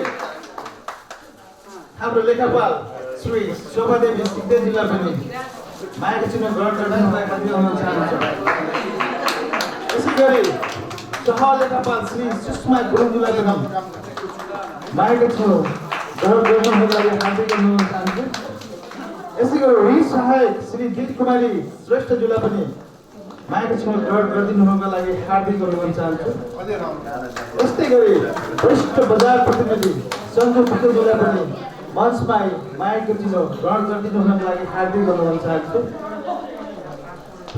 B: हाम्रो लेखापाल श्री शोभादेवी सिद्धेज्यूलाई पनि मायाको चिन्ह ग्रहण गरिदिनुको लागि हार्दिक अनुरोध चाहन्छु। यसै गरी सहलेखापाल श्री सुषमा गुरुङज्यूलाई पनि मायाको चिन्ह ग्रहण गरिदिनुको लागि हार्दिक अनुरोध चाहन्छु। यसै गरी ऋण सहायक श्री गीत कुमारी श्रेष्ठज्यूलाई पनि मायाको चिन्ह ग्रहण गरिदिनुको लागि हार्दिक अनुरोध चाहन्छु। यस्तै गरी वरिष्ठ बजार प्रतिनिधि सञ्जु विक्रमज्यूलाई पनि मञ्चमा मायाको चिन्ह ग्रहण गरिदिनुको लागि हार्दिक अनुरोध चाहन्छु।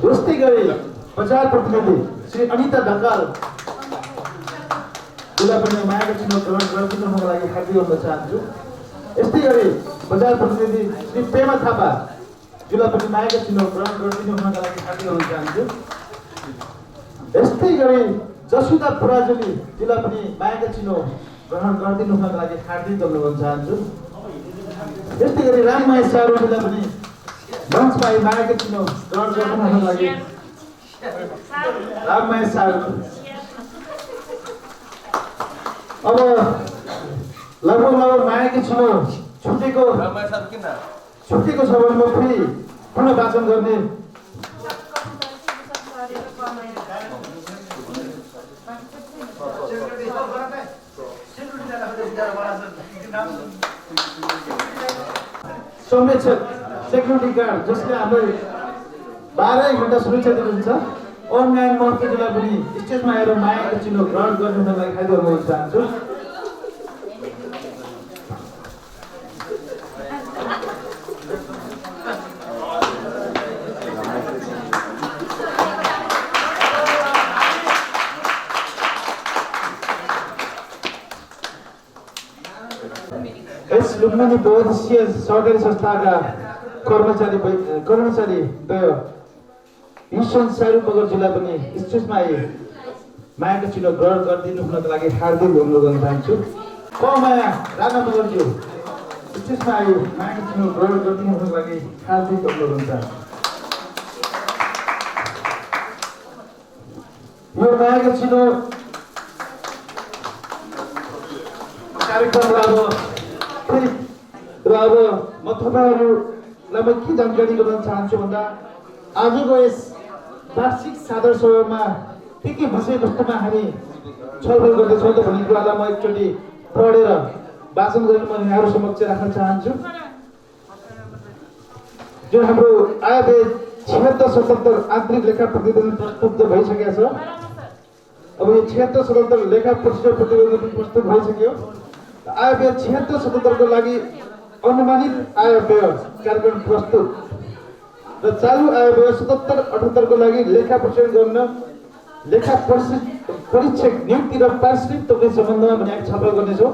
B: यस्तै गरी बजार प्रतिनिधि श्री अनिता ढकालज्यूलाई पनि मायाको चिन्ह ग्रहण गरिदिनुको लागि हार्दिक अनुरोध चाहन्छु। यस्तै गरी बजार प्रतिनिधि श्री पेमा थापाज्यूलाई पनि मायाको चिन्ह ग्रहण गरिदिनुको लागि हार्दिक अनुरोध चाहन्छु। यस्तै गरी जसुदा पुराजुलीज्यूलाई पनि मायाको चिन्ह ग्रहण गरिदिनुको लागि हार्दिक अनुरोध चाहन्छु। यस्तै गरी राममाया सारुजीलाई पनि मञ्चमा मायाको चिन्ह ग्रहण गरिदिनुको लागि राममाया सारु। अब लगभग मायाको चिन्ह छुटेको छ भने म फेरि पुनः वाचन गर्ने संरक्षक सेक्युरिटी गार्ड जसले हामीलाई 12 घण्टा सुरक्षा दिनुहुन्छ अनलाइन महत्त्वलाई पनि स्टेजमा आएर मायाको चिन्ह ग्रहण गर्नुको लागि हार्दिक अनुरोध चाहन्छु। यस लुम्बिनी बहुउद्देश्यीय सहकारी संस्थाका कर्मचारी द्वय ईश्वन सारू मगरज्यूलाई पनि स्टेजमा मायाको चिन्ह ग्रहण गरिदिनुको लागि हार्दिक अनुरोध गर्न चाहन्छु। कमाया राणा मगरज्यू स्टेजमा मायाको चिन्ह ग्रहण गरिदिनुको लागि हार्दिक अनुरोध गर्न चाहन्छु। यो मायाको चिन्ह कार्यक्रमलाई अब म तपाईँहरूलाई म के जानकारी गराउन चाहन्छु भन्दा आजको यस वार्षिक साधारण सभामा के विषयवस्तुमा हामी छलफल गर्दैछौँ त भन्ने कुरालाई म एकचोटि पढेर वाचन गरेर म यहाँहरू समक्ष राख्न चाहन्छु। जुन हाम्रो आयव्यय 76-77 आन्तरिक लेखा प्रतिवेदन प्रस्तुत भइसकेको छ। अब यो 76-77 लेखा प्रतिवेदन प्रस्तुत भइसक्यो। आयव्यय 76-77 को लागि अनुमानित आयव्यय कार्यक्रम प्रस्तुत र चालु आयव्यय 77-78 को लागि लेखा प्रस्तुत गर्न लेखा परीक्षक नियुक्ति र पारिश्रमिक तोक्ने सम्बन्धमा पनि हामी छलफल गर्नेछौँ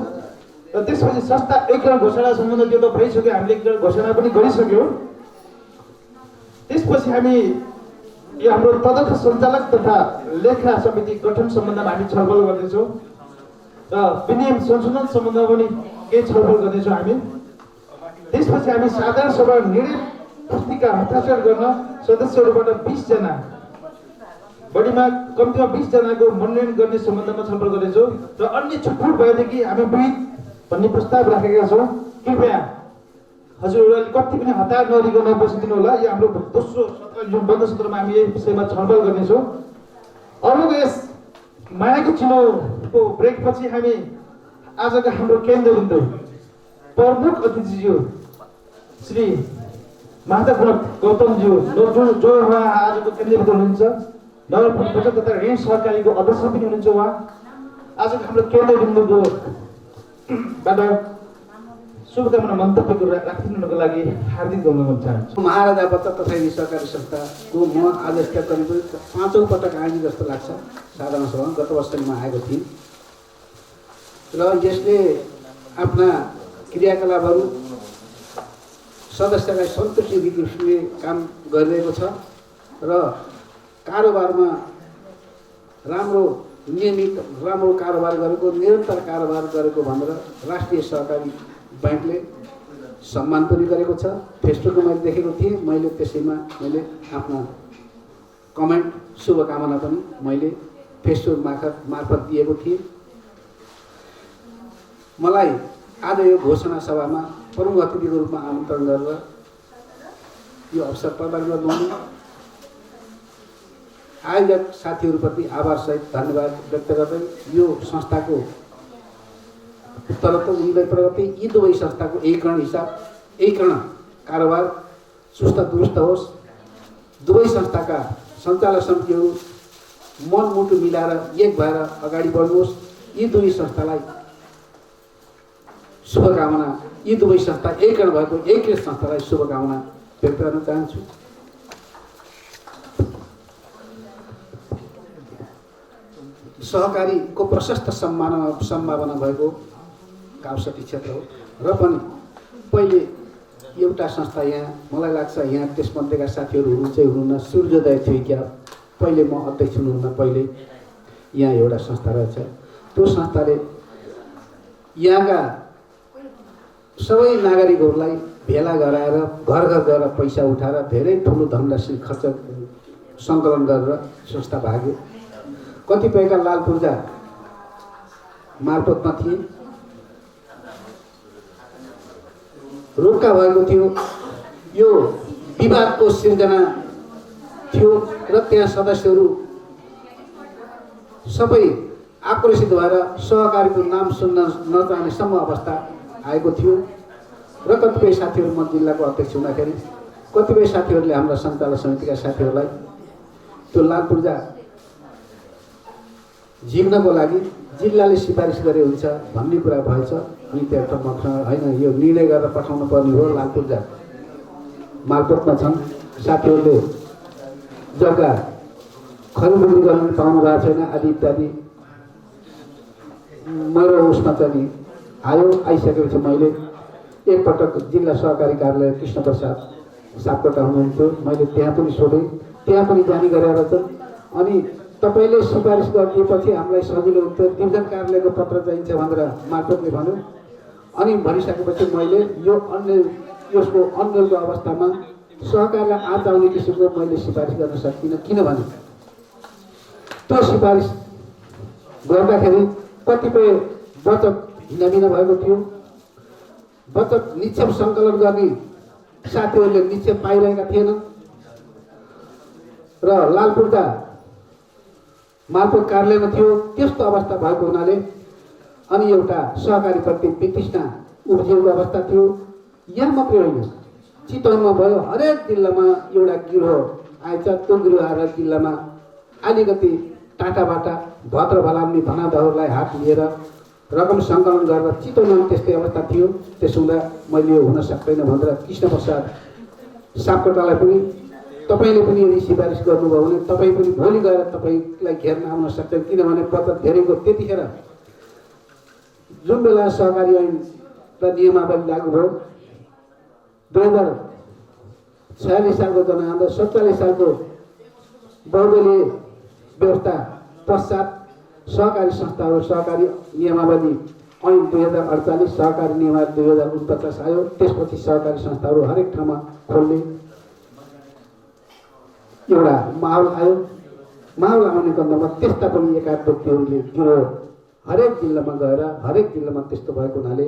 B: र त्यसपछि संस्था एकीकरण घोषणा सम्बन्ध त्यो त भइसक्यो, हामीले एकीकरण घोषणा पनि गरिसक्यौँ। त्यसपछि हामी यो हाम्रो तदर्थ सञ्चालक तथा लेखा समिति गठन सम्बन्धमा हामी छलफल गर्नेछौँ र विनियम संशोधन सम्बन्धमा पनि केही छलफल गर्नेछौँ हामी। त्यसपछि हामी साधारण सभा निर्णय पुस्तिका हस्ताक्षर गर्न सदस्यहरूबाट 20 जना बढीमा कम्तीमा 20 जनाको मनोनयन गर्ने सम्बन्धमा छलफल गर्नेछौँ र अन्य छुटफुट भएदेखि हामी विहित भन्ने प्रस्ताव राखेका छौँ। कृपया हजुरहरूले कति पनि हतार नगरिकन बसिदिनु होला। यो हाम्रो दोस्रो सत्र जुन बन्द सत्रमा हामी यही विषयमा छलफल गर्नेछौँ। अरूको यस मायाको चुनावको ब्रेकपछि हामी आजको हाम्रो केन्द्रबिन्दु प्रमुख अतिथिज्यू श्री माधव गौतमज्यू जो उहाँ आजको केन्द्रबिन्दु हुनुहुन्छ, नगरपालिका बचत तथा ऋण सहकारीको अध्यक्ष पनि हुनुहुन्छ। उहाँ आजको हाम्रो केन्द्रबिन्दुको बाट शुभकामना मन्तव्यको राखिदिनुको लागि हार्दिक धन्यवाद चाहन्छु।
D: महाराजा बचत तथा ऋण सहकारी संस्थाको म आज यस्ता करिब 5औं पटक आएँ जस्तो लाग्छ साधारण सभामा। गत वर्ष म आएको थिएँ र यसले आफ्ना क्रियाकलापहरू सदस्यलाई सन्तुष्टि दिने काम गरिरहेको छ र कारोबारमा राम्रो नियमित राम्रो कारोबार गरेको, निरन्तर कारोबार गरेको भनेर राष्ट्रिय सहकारी बैंकले सम्मान पनि गरेको छ। फेसबुकमा मैले देखेको थिएँ, मैले त्यसैमा मैले आफ्ना कमेन्ट शुभकामना पनि मैले फेसबुक मार्फत दिएको थिएँ। मलाई आज यो घोषणा सभामा प्रमुख अतिथिको रूपमा आमन्त्रण गरेर यो अवसर प्रदान गर्नुहुने आयोजक साथीहरूप्रति आभारसहित धन्यवाद व्यक्त गर्दै यो संस्थाको उत्तरोत्तर उन्नति प्रगति, यी दुवै संस्थाको एकीकरण कारोबार चुस्त दुरुस्त होस्, दुवै संस्थाका सञ्चालक समितिहरू मनमुटु मिलाएर एक भएर अगाडि बढ्नुहोस्। यी दुवै संस्थालाई शुभकामना, यी दुवै संस्था एकीकरण भएको एकीकृत संस्थालाई शुभकामना व्यक्त गर्न चाहन्छु। सहकारीको प्रशस्त सम्भावना भएको गाउँसटी क्षेत्र हो र पनि पहिले एउटा संस्था यहाँ मलाई लाग्छ यहाँ त्यसमध्येका साथीहरू हुनुहुन्न, सूर्योदय थियो क्या, पहिले म अध्यक्ष हुनुहुन्न पहिले यहाँ एउटा संस्था रहेछ। त्यो संस्थाले यहाँका सबै नागरिकहरूलाई भेला गराएर घर घर गएर पैसा उठाएर धेरै ठुलो धनराशि खर्च सङ्कलन गरेर संस्था भाग्यो। कतिपयका लाल पूर्जा मार्फतमा थिए, रोक्का भएको थियो, यो विवादको सिर्जना थियो र त्यहाँ सदस्यहरू सबै आक्रोशित भएर सहकारीको नाम सुन्न नचाहनेसम्म अवस्था आएको थियो र कतिपय साथीहरू म जिल्लाको अध्यक्ष हुँदाखेरि कतिपय साथीहरूले हाम्रा सञ्चालक समितिका साथीहरूलाई त्यो लाल पूर्जा झिक्नको लागि जिल्लाले सिफारिस गरे हुन्छ भन्ने कुरा भएछ। अनि त्यहाँ मसँग होइन, यो निर्णय गरेर पठाउनु पर्ने हो। लाल पूर्जा मार्फतमा छन् साथीहरूले जग्गा खरिद गर्न पाउनु भएको छैन आदि इत्यादि मेरो उसमा चाहिँ आइसकेपछि मैले एकपटक जिल्ला सहकारी कार्यालय कृष्ण प्रसाद सापकोटा हुनुहुन्थ्यो, मैले त्यहाँ पनि सोधेँ, त्यहाँ पनि जाने गरेर छ। अनि तपाईँले सिफारिस गरिदिएपछि हामीलाई सजिलो हुन्थ्यो, डिभिजन कार्यालयको पत्र चाहिन्छ भनेर मार्फतले भन्यो। अनि भनिसकेपछि मैले यसको अन्यलको अवस्थामा सहकारीलाई आज आउने किसिमको मैले सिफारिस गर्न सक्दिनँ, किनभने त्यो सिफारिस गर्दाखेरि कतिपय बचत भिन्ना भएको थियो। बचत निक्षेप सङ्कलन गर्ने साथीहरूले निक्षेप पाइरहेका थिएनन् र लाल पूर्जा मार्फत कार्यालयमा थियो। त्यस्तो अवस्था भएको हुनाले अनि एउटा सहकारीप्रति वितृष्णा उब्जिएको अवस्था थियो। यहाँ मात्रै होइन, चितवनमा भयो, हरेक जिल्लामा एउटा गिरोह आएछ। त्यो गिरोह आएर जिल्लामा अलिकति टाटाबाटा भद्र भलाम्ने धनाधहरूलाई हात लिएर रकम सङ्कलन गरेर चितवनमा त्यस्तै अवस्था थियो। त्यसो हुँदा मैले यो हुन सक्दैन भनेर कृष्ण प्रसाद सापकोटालाई पनि तपाईँले पनि यदि सिफारिस गर्नुभयो भने तपाईँ पनि भोलि गएर तपाईँलाई घेर्न आउन सक्छन्। किनभने पत्र धेरैको त्यतिखेर जुन बेला सहकारी ऐन र नियमावली लागू भयो 2046 सालको जनआन्दोलन 47 सालको बहुदलीय व्यवस्था पश्चात सहकारी संस्थाहरू सहकारी नियमावली ऐन 2048 सहकारी नियमावली 2049 आयो। त्यसपछि सहकारी संस्थाहरू हरेक ठाउँमा खोल्ने एउटा माहौल आयो। माहौल आउने क्रममा त्यस्ता पनि एकाध व्यक्तिहरूले जुन हरेक जिल्लामा गएर हरेक जिल्लामा त्यस्तो भएको हुनाले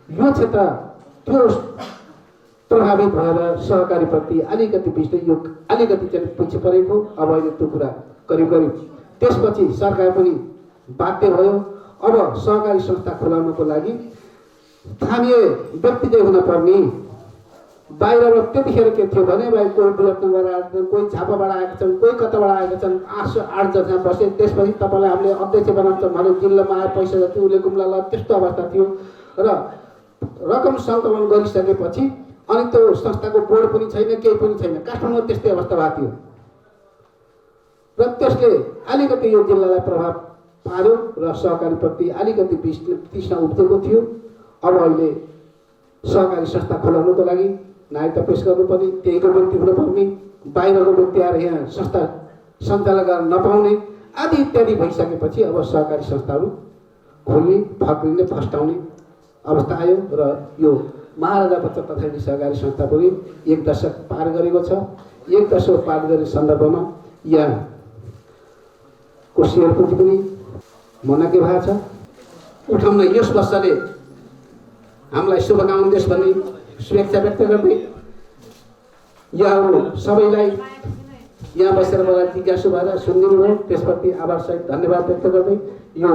D: यो क्षेत्र त्यो प्रभावित भएर सहकारीप्रति अलिकति बिस्दै यो अलिकति चाहिँ पछि परेको। अब अहिले त्यो कुरा करिब त्यसपछि सरकार पनि बाध्य भयो। अब सहकारी संस्था खोलाउनको लागि स्थानीय व्यक्ति चाहिँ हुनपर्ने। बाहिरबाट त्यतिखेर के थियो भने भाइ कोही विरत्नबाट आएका छन्, कोही झापाबाट आएका छन्, कोही कताबाट आएका छन्, 8 जना बसे। त्यसपछि तपाईँलाई हामीले अध्यक्ष बनाउँछौँ भने जिल्लामा आए पैसा जति उसले गुम्ला ल त्यस्तो अवस्था थियो। र रकम सङ्कलन गरिसकेपछि अनि त्यो संस्थाको बोर्ड पनि छैन, केही पनि छैन। काठमाडौँमा त्यस्तै अवस्था भएको थियो र त्यसले अलिकति यो जिल्लालाई प्रभाव पार्यो र सहकारीप्रति अलिकति तृष्णा उब्जेको थियो। अब अहिले सहकारी संस्था खोलाउनको लागि नागरिकता पेश गर्नुपर्ने, त्यहीको व्यक्ति हुनुपर्ने, बाहिरको व्यक्ति आएर यहाँ संस्था सञ्चालन गर्न नपाउने आदि इत्यादि भइसकेपछि अब सहकारी संस्थाहरू खोल्ने, फक्रिने, फस्टाउने अवस्था आयो। र यो महाराजा बच्चा तथा सहकारी संस्था पनि 1 दशक पार गरेको छ। 1 दशक पार गर्ने सन्दर्भमा यहाँको शेयरपुँजी पनि मनाके भएको छ। उठाउन यस वर्षले हामीलाई शुभकामना देश भन्ने शुभेच्छा व्यक्त गर्दै यहाँहरू सबैलाई यहाँ बसेर मलाई जिज्ञासु भएर सुनिदिनु भयो त्यसप्रति आभारसहित धन्यवाद व्यक्त गर्दै यो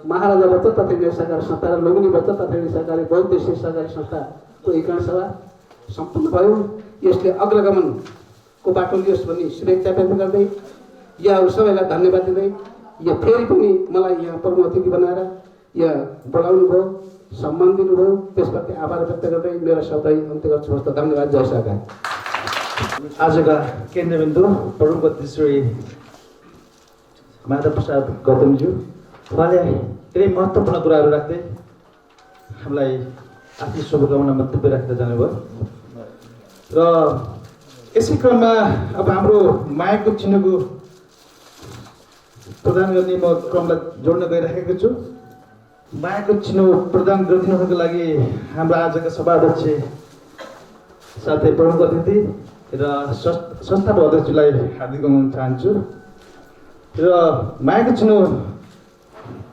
D: महाराजा बचत तथा सहकारी संस्था र लुम्बिनी बचत तथा सहकारी बहुद्देश्यीय सहकारी संस्थाको एकीकरण सभा सम्पन्न भयो। यसले अग्रगमनको बाटो लियोस् भन्ने शुभेच्छा व्यक्त गर्दै यहाँहरू सबैलाई धन्यवाद दिँदै यो फेरि पनि मलाई यहाँ प्रमुख अतिथि बनाएर यहाँ बोलाउनु भयो, सम्मान दिनुभयो, त्यसप्रति आभार व्यक्त गर्दै मेरो शब्द अन्त्य गर्छु। हस्त धन्यवाद। जय सरकार।
B: आजका केन्द्रबिन्दु प्रमुख अतिथि श्री माधव प्रसाद गौतमज्यू, उहाँले धेरै महत्त्वपूर्ण कुराहरू राख्दै हामीलाई आफ्नो शुभकामना मन्तव्य राख्दै जानुभयो। र यसै क्रममा अब हाम्रो मायाको चिन्हको प्रदान गर्ने म क्रमलाई जोड्न गइराखेको छु। मायाको चिन्ह प्रदान गरिदिनुको लागि हाम्रो आजका सभाध्यक्ष साथै प्रमुख अतिथि र संस्थाको अध्यक्षलाई हार्दिक अनुरोध चाहन्छु। र मायाको चिन्ह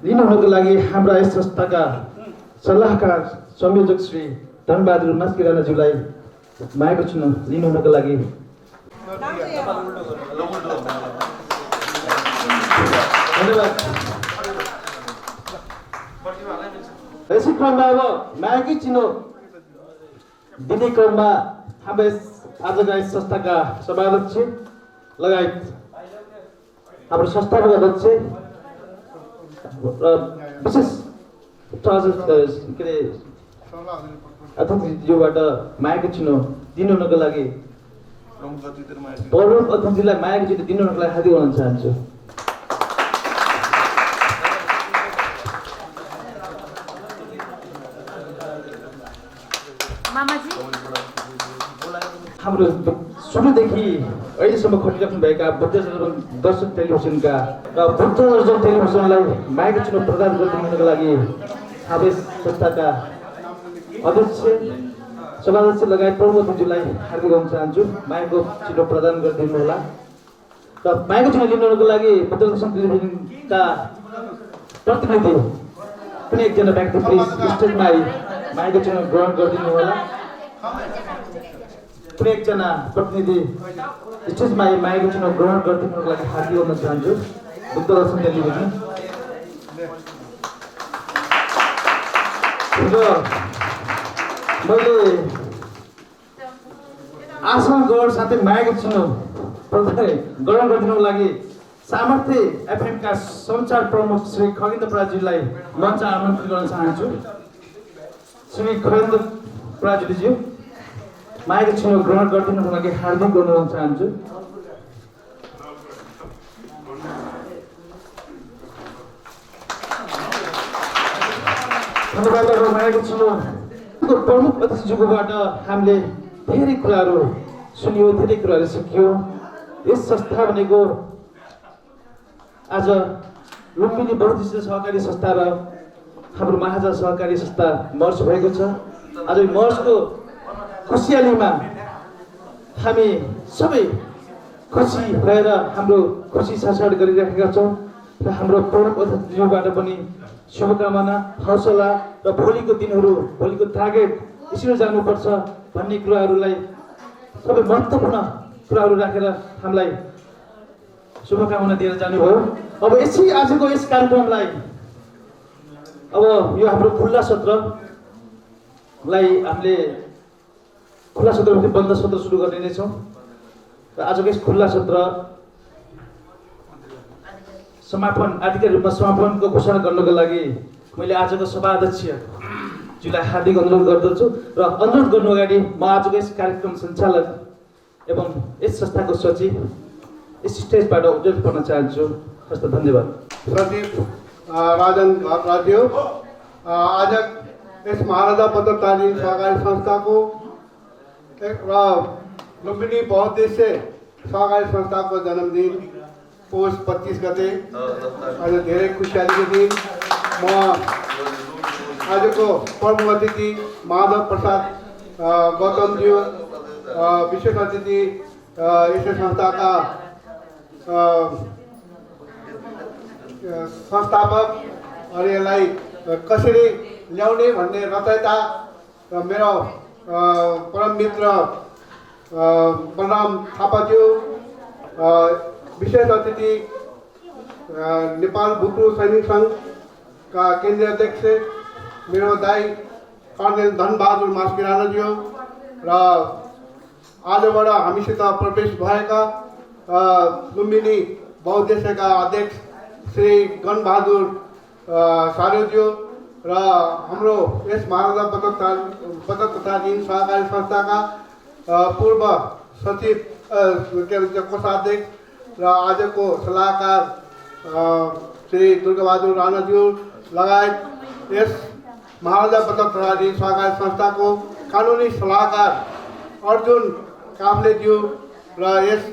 B: लिनुहुनको लागि हाम्रा यस संस्थाका सल्लाहकार संयोजक श्री धनबहादुर मास्की राणाज्यूलाई मायाको चिन्ह लिनुहुनको लागि धन्यवाद। यसै क्रममा अब मायाकै चिन्ह दिने क्रममा हाम्रो आजका यस संस्थाका सभाध्यक्ष लगायत हाम्रो संस्थाको अध्यक्ष र विशेष अतिथिज्यूबाट मायाको चिन्ह दिनुहुनको लागि प्रमुख अतिथिलाई मायाको चिन्ह दिनुहुनको लागि हार्दिक अनुरोध चाहन्छु। हाम्रो सुरुदेखि अहिलेसम्म खटिराख्नुभएका बुद्धदर्शन टेलिभिजनका र बुद्धदर्शन टेलिभिजनलाई मायाको चिन्ह प्रदान गरिदिनुको लागि हाम्रो संस्थाका अध्यक्ष सभाध्यक्ष लगायत प्रमुख अतिथिज्यूलाई हार्दिक अनुरोध चाहन्छु मायाको चिन्ह प्रदान गरिदिनु होला। र मायाको चिन्ह लिनुको लागि बुद्धदर्शन टेलिभिजनका प्रतिनिधि कुनै एकजना व्यक्ति प्लिज स्टेजमा मायाको चिन्ह ग्रहण गरिदिनु होला। कुनै एकजना प्रतिनिधि स्टेजमा मायाको चिन्ह ग्रहण गरिदिनुको लागि हार्दिक अनुरोध चाहन्छु। बुद्धदर्शन टेलिभिजन मैले आसन गौर साथै मायाको चिन्ह ग्रहण गरिदिनुको लागि सामर्थ्य एफएमका सञ्चार प्रमुख श्री खगेन्द्र पराजुलीलाई मञ्च आमन्त्रित गर्न चाहन्छु। श्री खगेन्द्र पराजुलीज्यू मायाको छिनो ग्रहण गरिदिनुको लागि हार्दिक अनुरोध चाहन्छु। धन्यवाद। मायाको छिनो प्रमुख अतिथिज्यूबाट हामीले धेरै कुराहरू सुन्यो, धेरै कुराहरू सिक्यो। यस संस्था भनेको आज लुम्बिनी बहुद्देश्य सहकारी संस्था र हाम्रो महाजा सहकारी संस्था मर्ज भएको छ। आज मर्जको खुसियालीमा हामी सबै खुसी भएर हाम्रो खुसी साँडसाँड गरिराखेका छौँ र हाम्रो प्रमुख अतिथिज्यूबाट पनि शुभकामना, हौसला र भोलिको दिनहरू, भोलिको टार्गेट यसरी जानुपर्छ भन्ने कुराहरूलाई सबै महत्त्वपूर्ण कुराहरू राखेर हामीलाई शुभकामना दिएर जानुभयो। अब यसै आजको यस कार्यक्रमलाई अब यो हाम्रो खुल्ला सत्रलाई हामीले खुल्ला सत्रपछि बन्द सत्र सुरु गर्ने नै छौँ र आजको यस खुल्ला सत्र समापन आदिका रूपमा समापनको घोषणा गर्नको लागि मैले आजको सभाध्यक्षज्यूलाई हार्दिक अनुरोध गर्दछु र अनुरोध गर्नु अगाडि म आजको यस कार्यक्रम सञ्चालक एवं यस संस्थाको सचिव यस स्टेजबाट उद्घोषण गर्न चाहन्छु। हस्त धन्यवाद।
E: सचिव राजन घाटराज्य आज यस महाराजा पत्रकारी सहकारी संस्थाको र लुम्बिनी बहुद्देश्य सहकारी संस्थाको जन्मदिन पौष 25 गते आज धेरै खुसियालीको दिन। म आजको प्रमुख अतिथि माधव प्रसाद गौतमज्यू, विशेष अतिथि यसै संस्थाका संस्थापक अनि यसलाई कसरी ल्याउने भन्ने रचयिता मेरो परम मित्र बलराम थापाज्यू, विशेष अतिथि नेपाल भुक्रू सैनिक सङ्घका केन्द्रीय अध्यक्ष मेरो दाई कर्णेल धनबहादुर मास्किरानाज्यू र आजबाट हामीसित प्रवेश भएका लुम्बिनी बहुद्देश्यका अध्यक्ष श्री गणबहादुर सार्यज्यू र हाम्रो यस महाराजा बचत तथा ऋण सहकारी संस्थाका पूर्व सचिव कोषाध्यक्ष र आजको सल्लाहकार श्री दुर्गाबहादुर राणाज्यू लगायत यस महाराजा बचत तथा ऋण सहकारी संस्थाको कानुनी सल्लाहकार अर्जुन काफ्लेज्यू र यस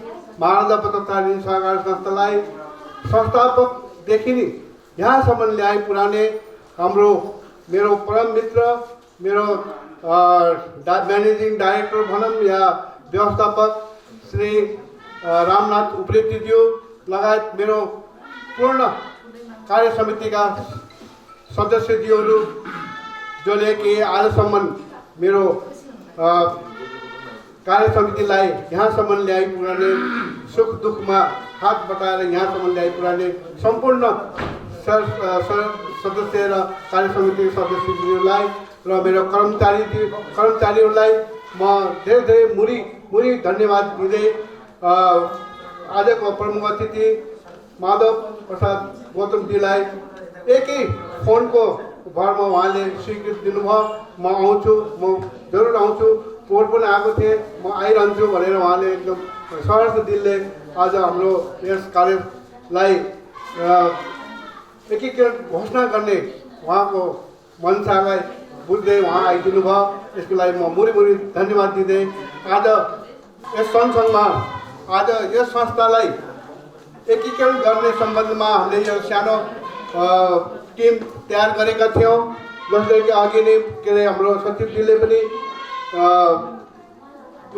E: महाराजा बचत तथा ऋण सहकारी संस्थालाई संस्थापकदेखि नै यहाँसम्म ल्याइ पुर्याउने हाम्रो मेरो परम मित्र, मेरो म्यानेजिङ डाइरेक्टर भनौँ या व्यवस्थापक श्री रामनाथ उप्रेतीज्यू लगायत मेरो पूर्ण कार्य समितिका सदस्यज्यूहरू जसले कि आजसम्म मेरो कार्य समितिलाई यहाँसम्म ल्याइ पुर्याउने, सुख दुःखमा हात बटाएर यहाँसम्म ल्याइ पुर्याउने सम्पूर्ण सदस्य र कार्य समितिका सदस्यज्यूलाई र मेरो कर्मचारीहरूलाई म धेरै धेरै मुरी धन्यवाद दिँदै आजको प्रमुख अतिथि माधव प्रसाद गौतमजीलाई एकै फोनको भरमा उहाँले स्वीकृति दिनुभयो। म आउँछु, म जरुर आउँछु, पोहोर पनि आएको थिएँ, म आइरहन्छु भनेर उहाँले एकदम सहर्ष दिलले आज हाम्रो यस कार्यलाई एकीकरण घोषणा गर्ने उहाँको मनसालाई बुझ्दै उहाँ आइदिनु भयो। यसको लागि म मुरी धन्यवाद दिँदै आज यस सँगसँगमा आज यस संस्थालाई एकीकरण गर्ने सम्बन्धमा हामीले यो सानो टिम तयार गरेका थियौँ, जसले कि अघि नै के अरे हाम्रो सचिवजीले पनि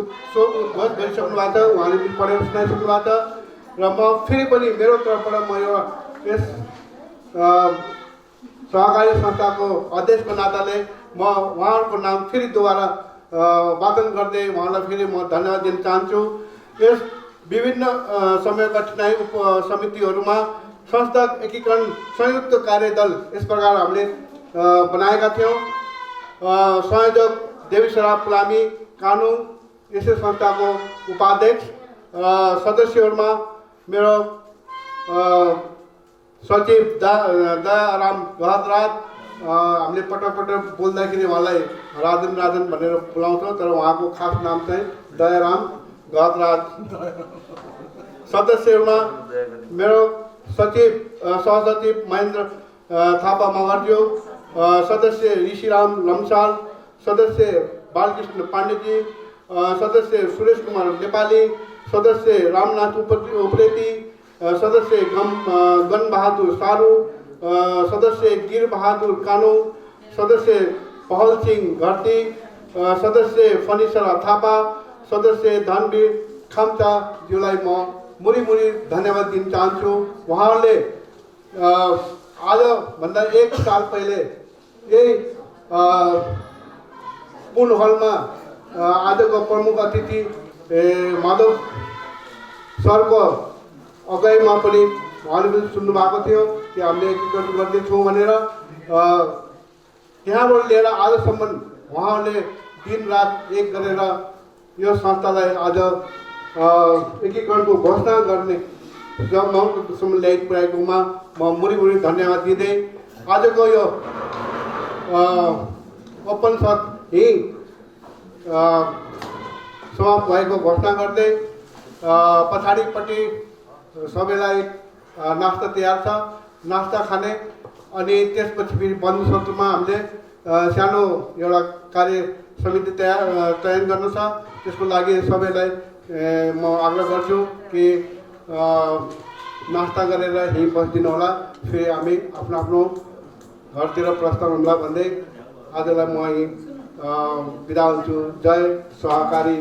E: उद्घोष गरिसक्नु भएको छ, उहाँले पनि पढेर सुनाइसक्नु भएको छ र म फेरि पनि मेरो तर्फबाट म यो यस सहकारी संस्थाको अध्यक्षको नाताले म उहाँहरूको नाम फेरि दोबारा वाचन गर्दै उहाँलाई फेरि म धन्यवाद दिन चाहन्छु। यस विभिन्न समय कठिनाइ समितिहरूमा संस्था एकीकरण संयुक्त कार्यदल यस प्रकार हामीले बनाएका थियौँ। संयोजक देवी सराफ पुलामी कानुन यसै संस्थाको उपाध्यक्ष, सदस्यहरूमा मेरो सचिव दयाराम गहतराज हामीले पटक पटक बोल्दाखेरि उहाँलाई राजन भनेर बोलाउँछौँ, तर उहाँको खास नाम चाहिँ दयाराम गजराज। सदस्यहरूमा मेरो सहसचिव महेन्द्र थापा मगर्ज्यू, सदस्य ऋषिराम लम्साल, सदस्य बालकृष्ण पाण्डेजी, सदस्य सुरेश कुमार नेपाली, सदस्य रामनाथ उप्रेती, सदस्य गणबहादुर सारू, सदस्य गिर बहादुर कानु, सदस्य पहल सिंह घरती, सदस्य फनिसरा थापा, सदस्य धनवीर खाम्चाज्यूलाई म मुरी धन्यवाद दिन चाहन्छु। उहाँहरूले आजभन्दा 1 साल पहिले यही पुल हलमा आजको प्रमुख अतिथि माधव सरको अगाइमा पनि उहाँले पनि सुन्नुभएको थियो कि हामीले एकीकरण गर्दैछौँ भनेर। त्यहाँबाट लिएर आजसम्म उहाँहरूले दिनरात एक गरेर यो संस्थालाई आज एकीकरणको घोषणा गर्ने माउन्टसम्म ल्याइ पुर्याएकोमा म मुरी धन्यवाद दिँदै आजको यो ओपन सत्र यही समाप्त भएको घोषणा गर्दै पछाडिपट्टि सबैलाई नास्ता तयार छ, नास्ता खाने। अनि त्यसपछि फेरि बन्द सत्रमा हामीले सानो एउटा कार्य समिति चयन गर्नु छ। त्यसको लागि सबैलाई म आग्रह गर्छु कि नास्ता गरेर यहीँ बसिदिनु होला, फेरि हामी आफ्नो आफ्नो घरतिर प्रस्थान होला भन्दै आजलाई म यहीँ बिदा हुन्छु। जय सहकारी